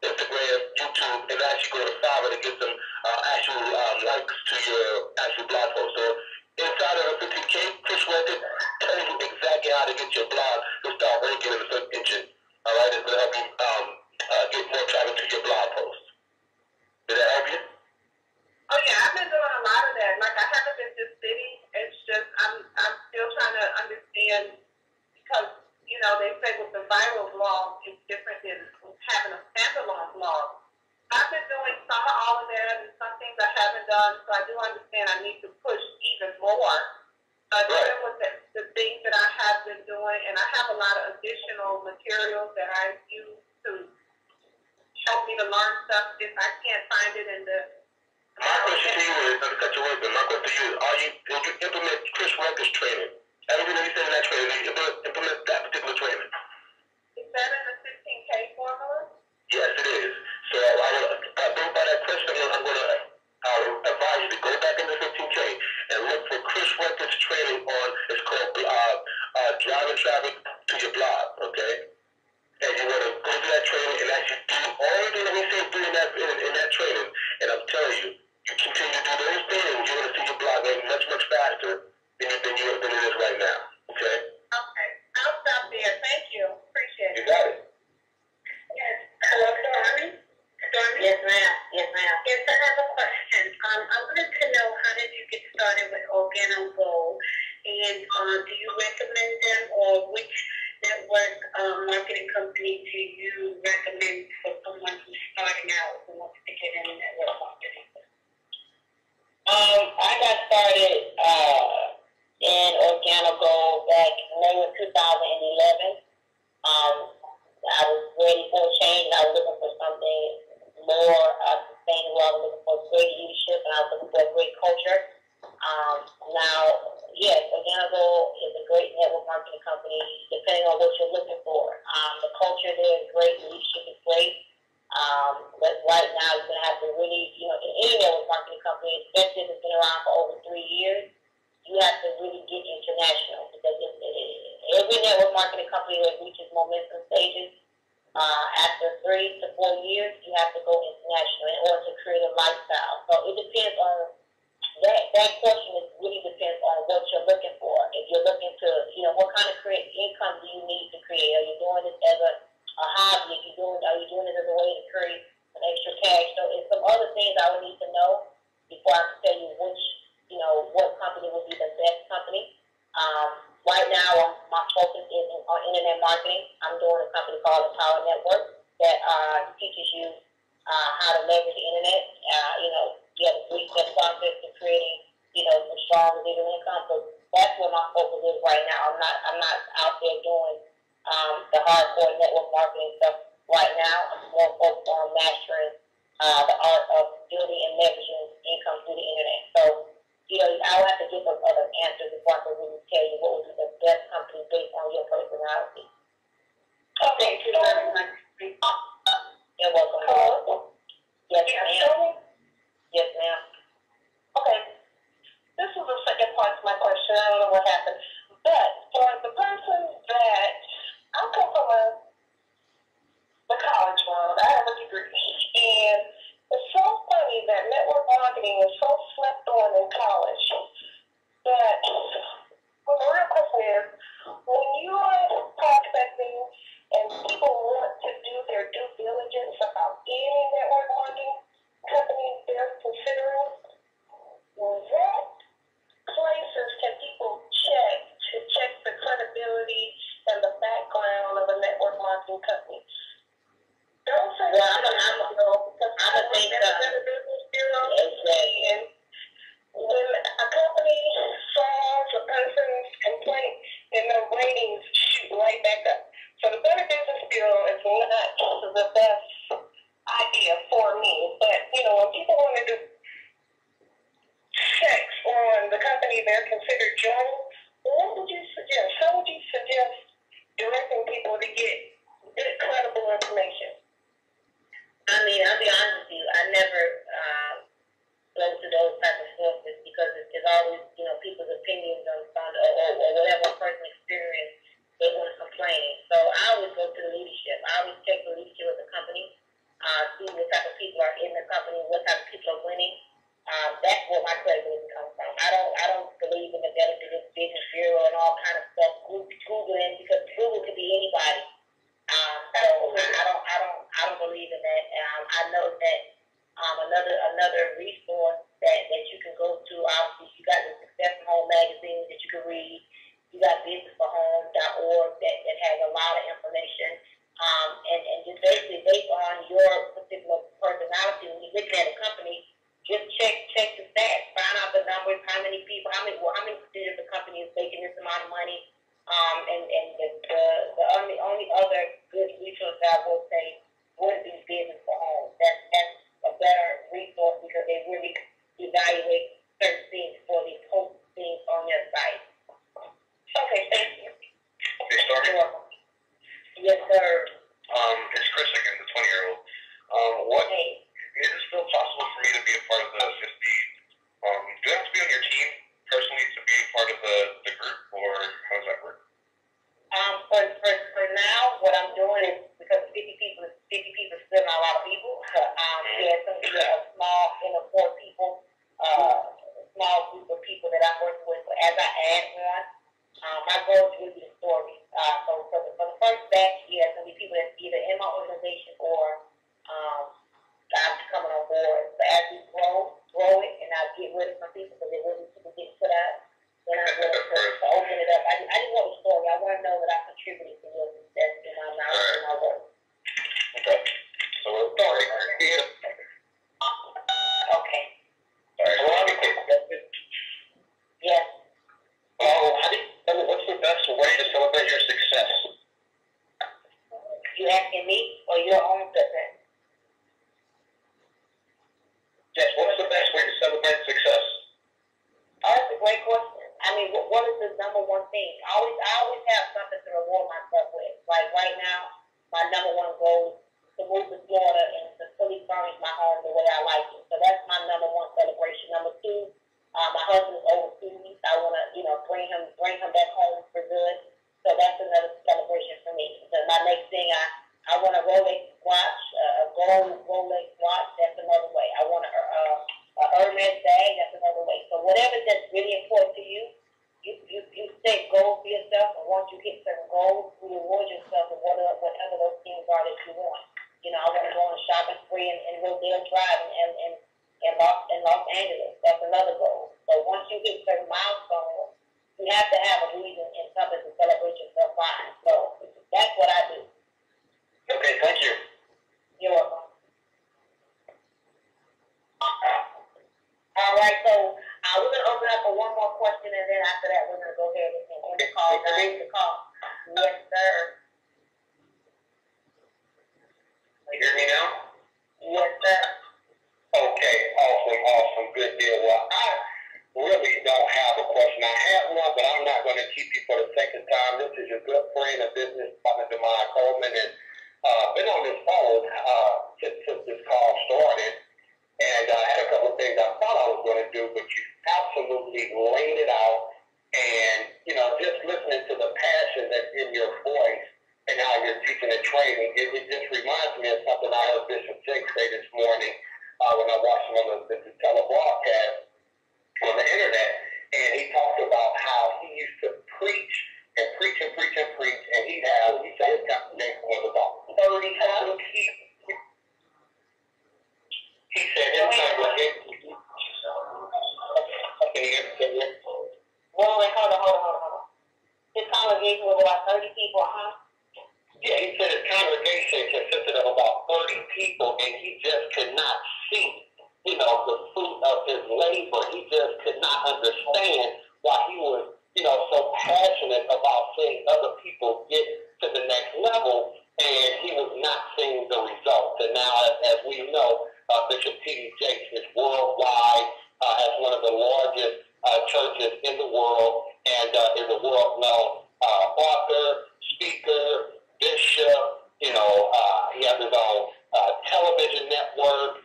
S1: Instagram, YouTube, and actually go to Fiverr to get some actual likes to your actual blog post. So inside of the 15K, Chris Record tells you exactly how to get your blog to start ranking in the search engine. All right, it's going to help you get more traffic to your blog post. Did that help you?
S2: Oh yeah, I've been doing a lot of that. Like I haven't been just sitting. It's just I'm still trying to understand because they say with the viral blog it's different than having a standalone blog. I've been doing some of all of that, and some things I haven't done. So I do understand I need to push even more. Dealing with the things that I have been doing, and I have a lot of additional materials that I use to help me to learn stuff if I can't find it in the.
S1: My question to you is, not to cut your words, but my question to you is, did you implement Chris Record's training? Everything that you said in that training, did you implement that particular training?
S2: Is that in the 15K formula?
S1: Yes, it is. So I go by that question, I'm going to advise you to go back into 15K and look for Chris Record's training on, it's called Driving Traffic to Your Blog, okay? And you want to go to that training and actually do everything that we say do in that training. And I'm telling you, you continue to do those things, you're going to see your blog going much, much faster than it is right now, okay?
S2: Okay. I'll stop there. Thank you. Appreciate it.
S1: You got it.
S2: Yes. Hello, Stormy? Stormy? Yes, ma'am. Yes, ma'am.
S3: Yes, I have a question. I wanted to know, how did you get started with OrganoGo? And do you recommend them, or which network marketing company do you recommend for someone who's starting out who wants to get into network marketing?
S2: I got started in OrganoGo back in May of 2011. I was ready for a change. I was looking for something more sustainable. I was looking for great leadership, and I was looking for a great culture. Now, yes, OrganoGo is a great network marketing company, depending on what you're looking for. The culture there is great, the leadership is great. But right now, you're going to have to really, in any network marketing company, especially if it's been around for over 3 years, you have to really get international, because every network marketing company that reaches momentum stages, after 3 to 4 years, you have to go international in order to create a lifestyle. So it depends on that question. Really depends on what you're looking for. If you're looking to, what kind of income do you need to create? Are you doing this as a hobby? Are you doing it as a way to create some extra cash? So it's some other things I would need to know before I can tell you which, what company would be the best company. Right now, my focus is on internet marketing. I'm doing a company called The Power Network that teaches you how to leverage the internet. You have a 3-step process to creating, some strong digital income. So that's where my focus is right now. I'm not out there doing the hardcore network marketing stuff right now. I'm more focused on mastering the art of building and leveraging income through the internet. So, I would have to give up other answers before I can really tell you what would be the best company based on your personality.
S3: Okay, thank you very much.
S2: You're welcome.
S3: Hello?
S2: Yes, ma'am. Yes, ma'am.
S3: Okay. This was the second part to my question. I don't know what happened. But for the person that, I come from the college world. I have a degree. And it's so funny that network marketing is so slept on in college that, well, the real question is, when you are prospecting and people want to do their due diligence about any network marketing company they're considering, what places can people check to check the credibility and the background of a network marketing company? Don't say
S2: I'm a think
S3: business bureau. And when a company solves a person's complaint, then the ratings shoot right back up. So the Better Business Bureau is not the best idea for me. But, when people want to do checks on the company they're considered joining, what would you suggest? How would you suggest directing people to get good, credible information?
S2: I'll be honest with you. I never go to those type of sources because it's always, people's opinions on or whatever person experience they want to complain. So I always go to the leadership. I always check the leadership of the company, see what type of people are in the company, what type of people are winning. That's where my credibility comes from. I don't believe in the business bureau and all kind of stuff. Googling, because Google could be anybody. So I don't believe in that. I know that another resource that you can go to. Obviously, you got the Success from Home magazine that you can read. You got businessforhome.org that has a lot of information. And just basically based on your particular personality, when you're looking at a company, just check the stats, find out the numbers, how many people, how many percentage of the company is making this amount of money. And the only other good resource that I will say would be Business for Home. That's a better resource because they really evaluate certain things before they post things on their site. Okay, thank you.
S1: Okay, Stormy?
S2: You're welcome. Yes, sir.
S1: It's Chris again, the 20-year-old.
S2: Hey.
S1: Is it still possible for me to be a part of the 50? Do I have to be on your team personally to be a part of the group, or how does that work?
S2: For now, what I'm doing is, because 50 people is still not a lot of people. It's going to be a small, 4 people, small group of people that I'm working with. But as I add on, my goal is really the story. So for the first batch, it's going to be people that's either in my organization or I'm coming on board. But as we grow it, and I get rid of some people because they really people get put out, then I'm going to open it up. I just want the story. I want to know that I contributed to your success in my knowledge and my work.
S1: Okay. So we're starting here.
S2: Okay.
S1: All right. Well, I have a quick question.
S2: Yes.
S1: What's the best way to celebrate your success?
S2: You asking me or your own success?
S1: Yes, what's the best way to celebrate success?
S2: Oh, that's a great question. I mean, what is the number one thing? I always have something to reward myself with. Like right now, my number one goal is to move to Florida and to fully furnish my home the way I like it. So that's my number one celebration. Number 2, my husband is overseas. I want to, bring him back home for good. So that's another celebration for me. So my next thing, I want a Rolex watch, a gold Rolex watch. That's another way. I want a Hermes bag. That's another way. So whatever that's really important to you, you set goals for yourself. And once you hit certain goals, you reward yourself with whatever those things are that you want. I want to go on a shopping spree in Rodeo Drive in Los Angeles. That's another goal. So once you hit certain milestones, you have to have a reason and something to celebrate yourself by. So that's what I do.
S1: Okay, thank you.
S2: You're welcome. All right, so we're going to open up for one more question, and then after that, we're going to go ahead and end the call. Yes, sir.
S1: You hear me now?
S2: Yes, sir.
S1: Okay, awesome, good deal. Well, I really don't have a question. I have one, but I'm not going to keep you for the second time. This is your good friend and business partner, Demond Coleman, and been on this phone since this call started, and I had a couple of things I thought I was going to do, but you absolutely laid it out, and, just listening to the passion that's in your voice and how you're teaching and training, it just reminds me of something I heard Bishop Jake say this morning when I watched him on the telebroadcast on the internet, and he talked about how he used to preach, and he said his congregation was about 30 people. He said his congregation. Can you hear me?
S2: Wait, hold on. His congregation was about 30 people, huh?
S1: Yeah, he said his congregation consisted of about 30 people, and he just could not see, the fruit of his labor. He just could not understand why he was, so passionate about seeing other people get to the next level, and he was not seeing the results. And now, as we know, Bishop T.D. Jakes is worldwide, has one of the largest churches in the world, and is a world-known author, speaker, bishop. He has his own television network.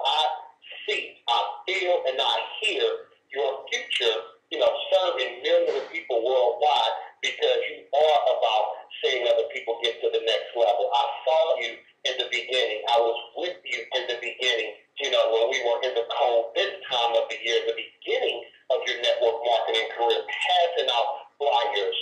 S1: I see, I feel, and I hear your future, serving millions of people worldwide because you are about seeing other people get to the next level. I saw you in the beginning. I was with you in the beginning, when we were in the cold this time of the year, the beginning of your network marketing career, passing out flyers,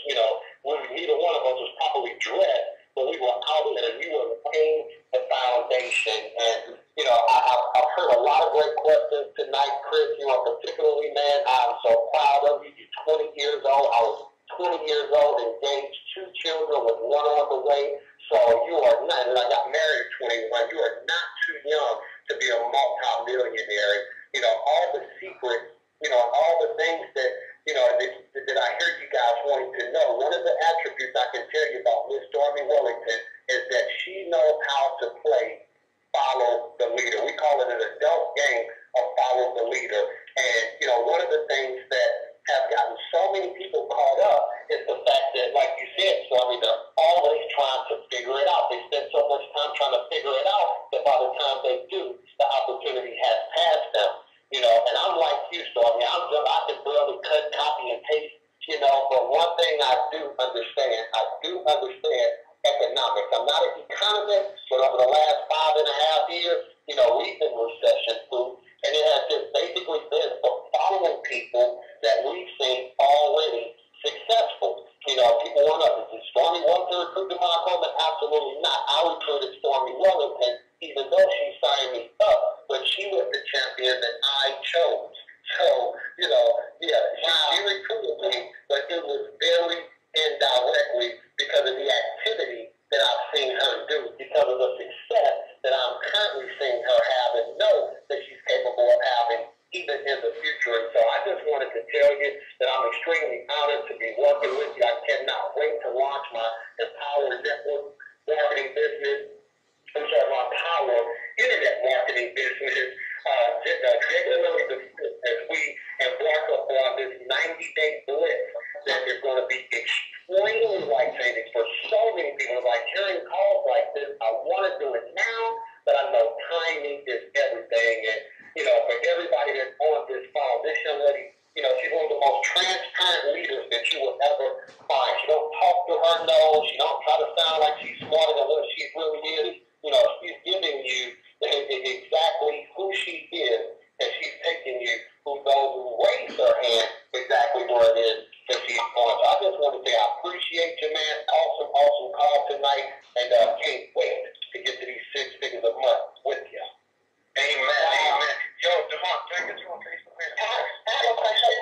S1: when neither one of us was probably dressed, but we were out there and you were laying the foundation. And, I've heard a lot of great questions tonight, Chris. You are particularly, man, I'm so proud of you. You're 20 years old. I was 20 years old, engaged, 2 children with 1 on the way. So you are not, and I got married at 21. You are not too young to be a multi-millionaire. All the secrets, all the things that, that I hear you guys wanting to know. One of the attributes I can tell you about Miss Stormy Wellington is that she knows how to play follow the leader. We call it an adult game of follow the leader. And, one of the things that have gotten so many people caught up is the fact that, like you said, Stormy, they're always trying to figure it out. They spend so much time trying to figure it out that by the time they do, the opportunity has passed them. And I'm like you, Stormy. I can barely cut, copy, and paste, but one thing I do understand economics. I'm not an economist, but over the last 5.5 years, we've been recession-proof, and it has just basically been for following people that we've seen already successful. People want to, did Stormy want to recruit DeMond Coleman? Absolutely not. I recruited Stormy Wellington, even though she signed me up, but she was the champion that I chose. So, she recruited me, but it was very indirectly because of the activity that I've seen her do, because of the success that I'm currently seeing her have and know that she's capable of having even in the future. And so I just wanted to tell you that I'm extremely honored to be working with you. I cannot wait to launch my Empower Network marketing business. My Power Internet marketing business. January the 5th, as we embark upon this 90-day blitz that is going to be extremely life-changing for so many people. Like hearing calls like this, I want to do it now, but I know timing is everything. And, for everybody that's on this phone, this young lady, she's one of the most transparent leaders that you will ever find. She don't talk to her nose. She don't try to sound like she's smarter than what she really is. She's giving you exactly who she is, and she's taking you who those who raise their hand exactly where it is that she's going. So I just want to say I appreciate you, man. Awesome call tonight, and can't wait to get to these 6 figures a month with you. Amen. Yo, DeMond, can I get you on Facebook? I have a question.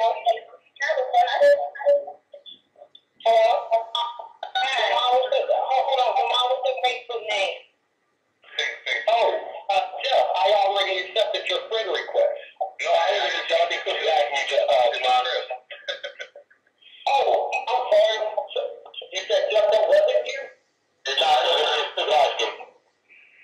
S1: Hello? Hold on. What's the Facebook name? Jeff, I already accepted your friend request. No, I didn't accept it because you asked me to, Oh, I'm sorry. You said Jeff, that wasn't you? It's not.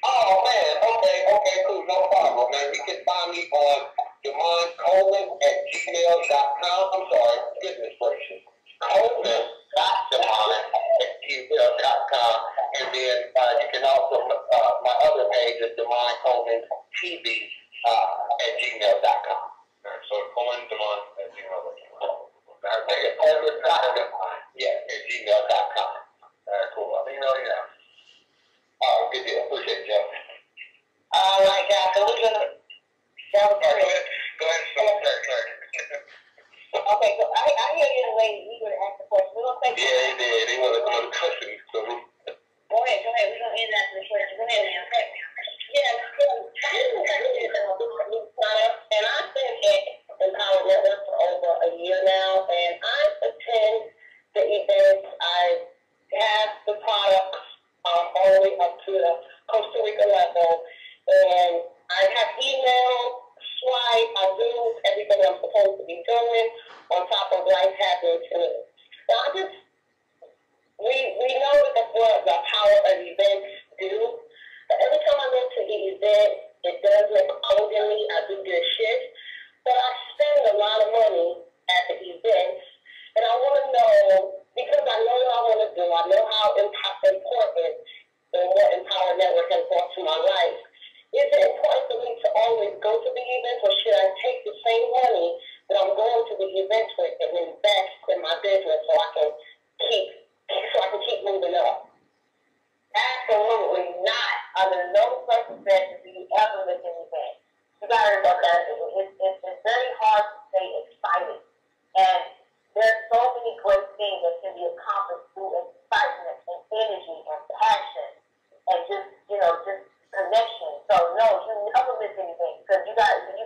S1: Oh, man. Okay, cool. No problem, man. You can find me on DeMondColeman@gmail.com. I'm sorry. Goodness gracious. Coleman.DeMond@gmail.com. And then you can also, my other page is DeMond Coleman TV @gmail.com. So Coleman DeMond @gmail.com. @gmail.com. Cool. I'll email you now. Good deal. Appreciate it, Jeff. All right, guys. So we're gonna. Go ahead. Okay, so I hear you the way you would ask the question. We're gonna take. Yeah, he did. He wanted to know the question, so we. Go ahead. We're gonna end after the question. Go ahead, man. Yes. And I've been at Empower Network for over a year now, and I attend the events. I have the products all the way up to the Costa Rica level, and I have email, swipe, I do everything I'm supposed to be doing on top of life happening to me. Now, we know that what the power of events do, but every time I go to the event, it does look old in me. I do get shit, but I spend a lot of money at the events, and I want to know, because I know what I want to do, I know how important and what Empower Network has brought to my life. Is it important for me to always go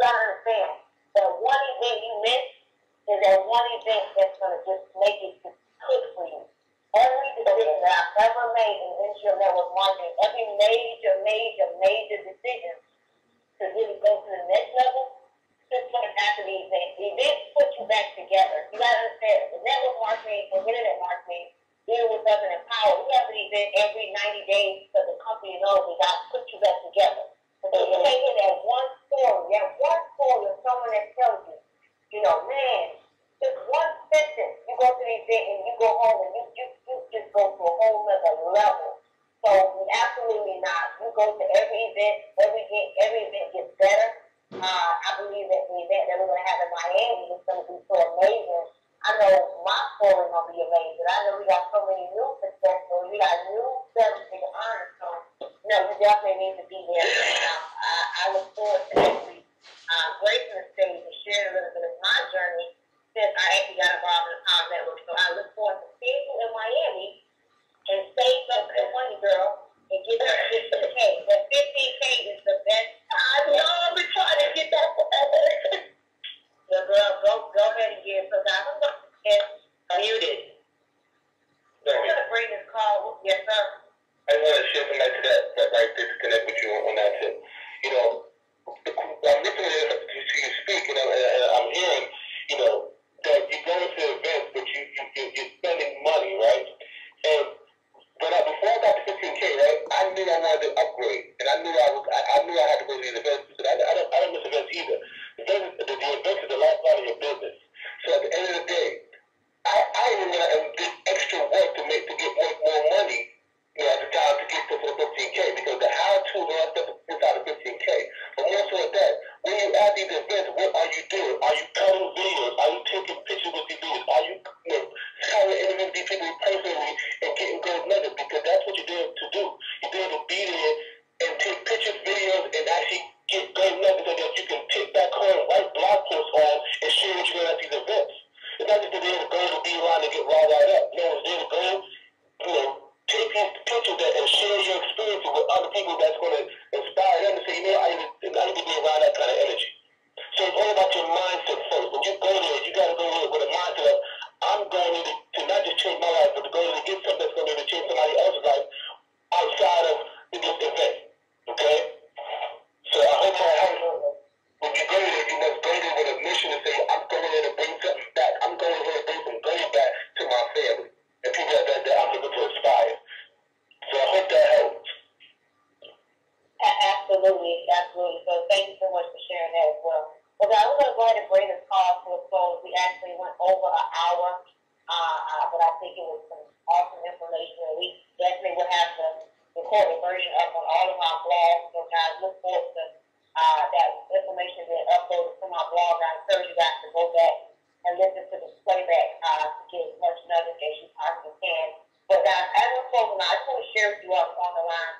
S2: gotta understand that one event you miss is that one event that's gonna just make it just click for you. Every decision that I've ever made in Initial Network Marketing, every major decision to really go to the next level, just going after the event. The event puts you back together. You gotta understand the network marketing and internet marketing deal with us and empower. We have an event every 90 days so the company knows we got to put you back together. So you may hear that one story of someone that tells you, you know, man, just one sentence, you go to the event and you go home and you just go to a whole other level. So absolutely not. You go to every event gets better. I believe that the event that we're going to have in Miami is going to be so amazing. I know my story is going to be amazing. I know we got so many new success stories. We got new seven-figure earners. So, no, you definitely need to be there. I look forward to actually gracing the stage and sharing a little bit of my journey since I actually got involved in the Power Network. So I look forward to seeing you in Miami and save up that money, girl, and get that 15K. That 15K is the best. I know I've been trying to get that forever. So girl, go ahead and get it. So guys, I'm going to get muted. I'm going to bring this call. Yes, sir.
S1: I want to share something to that right there to connect with you on that tip. You know, I'm listening to you speak, and I'm hearing, you know, that you go into events, but you're spending money, right? And before I got to 15K, right, I knew I wanted to upgrade, and I knew I had to go to these events. Because I don't miss events either. The events is the lifeblood of your business. So at the end of the day, I even went and did extra work to get more money, you know, at the time to get to the 15K, because the how-to and all stuff inside of 15K. But more so than that, when you at these events, what are you doing? Are you cutting videos? Are you taking pictures with these videos? Are you, trying to interview these people personally and getting gold nuggets? Because that's what you're there to do. You're there to be there and take pictures, videos, and actually get gold nuggets so that you can take back home, write blog posts on, and share what you're doing at these events. It's not just that they're there to go to be around and get riled up. No, it's there to go, take these pictures and share your experiences with other people that's going to inspire them to say, you know, I need to be around that kind of energy. So it's all about your mindset first. When you go there, you got to go there with a mindset of, I'm going to not just change my life, but to go there to get something that's going to change somebody else's life outside of this event. Okay? So I hope that helps. When you go there, you must go there with a mission to say, I'm going there to bring something back. I'm going here to bring some gold back to my family and people that I'm able to inspire. So I hope that helps.
S2: Absolutely. So thank you so much for sharing that as well. Well, guys, we're going to go ahead and bring this call to a close. We actually went over an hour, but I think it was some awesome information. We definitely will have the recorded version up on all of our blogs. So, guys, look forward to that information being uploaded to my blog. I encourage you guys to go back and listen to the playback to get as much nugget as you possibly can. But, guys, as we're closing, I just want to share with you all on the line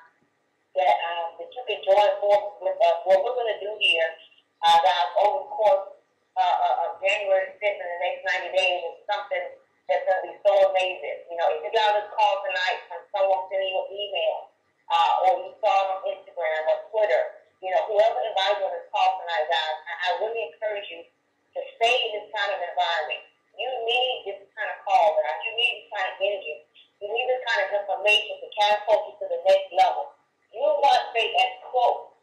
S2: that you can join forces with us. What we're going to do here, guys, over the course of January 5th in the next 90 days is something that's going to be so amazing. You know, if you got this call tonight from someone sending you an email, or you saw it on Instagram or Twitter, you know, whoever invited you on this call tonight, guys, I really encourage you to stay in this kind of environment. You need this kind of call, guys. You need this kind of energy. You need this kind of information to catapult you to the next level. You want to stay as close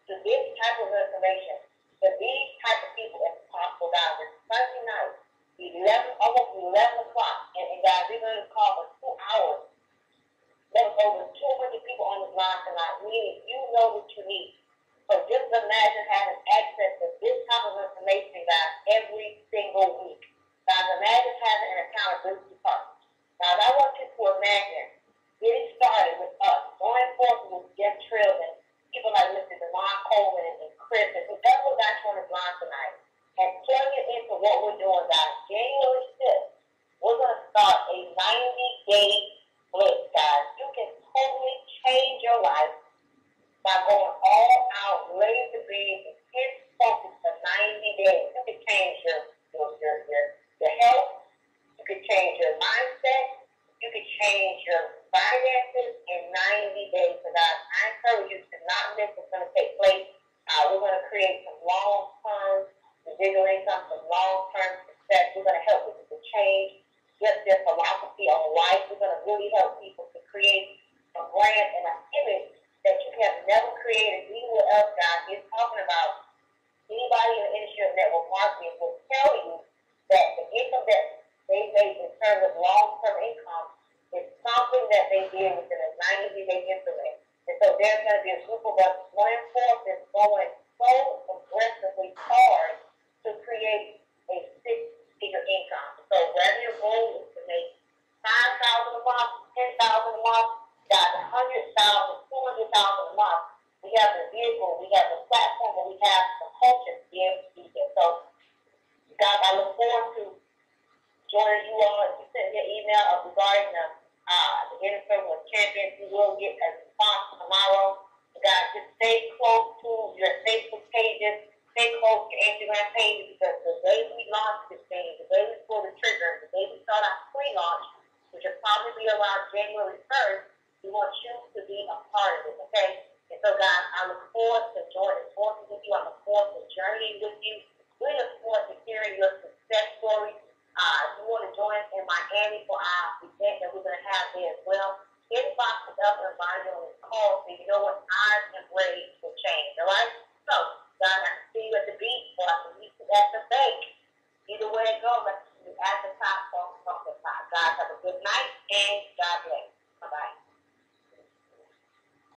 S2: to this type of information, to these type of people as possible, guys. It's Sunday night, almost 11 o'clock, and guys, we're going to call for 2 hours. There's over 200 people on this line tonight. Meaning, you know what you need. So just imagine having access to this type of information, guys, every single week. Guys, imagine having an accountability partner. Guys, I want you to imagine getting started with us, going forth with Jeff Trills and people like Mr. Devon Coleman and Chris and whoever got you on this line tonight, and plug it into what we're doing, guys. January 5th, we're going to start a 90-day blitz, guys. You can totally change your life by going all out, ready to be intense focused for 90 days. You can change your health. You can change your mindset. You can change your finances in 90 days. So guys, I encourage you to not miss what's going to take place. We're going to create some long market will tell you that the income that they made in terms of long-term income is something that they did within a 90-day interval. And so there's going to be a group of us, one in four, that's going so aggressively hard to create a six-figure income. So whether your goal is to make $5,000 a month, $10,000 a month, got $100,000, $200,000 a month, we have the vehicle, we have the platform, and we have the culture to be able to do this. So, guys, I look forward to joining you all. If you send me an email regarding the Inner with Champions, you will get a response tomorrow. Guys, just stay close to your Facebook pages, stay close to your Instagram pages, because the day we launch this thing, the day we pull the trigger, the day we start our pre-launch, which will probably be around January 1st, we want you to be a part of it, okay? And so, guys, I look forward to joining forces with you. I look forward to journeying with you. We look forward to hearing your success stories. If you want to join in Miami for our event that we're going to have there as well, inbox us up and invite you on this call so you know what eyes and ways will change, all right? So, guys, I can see you at the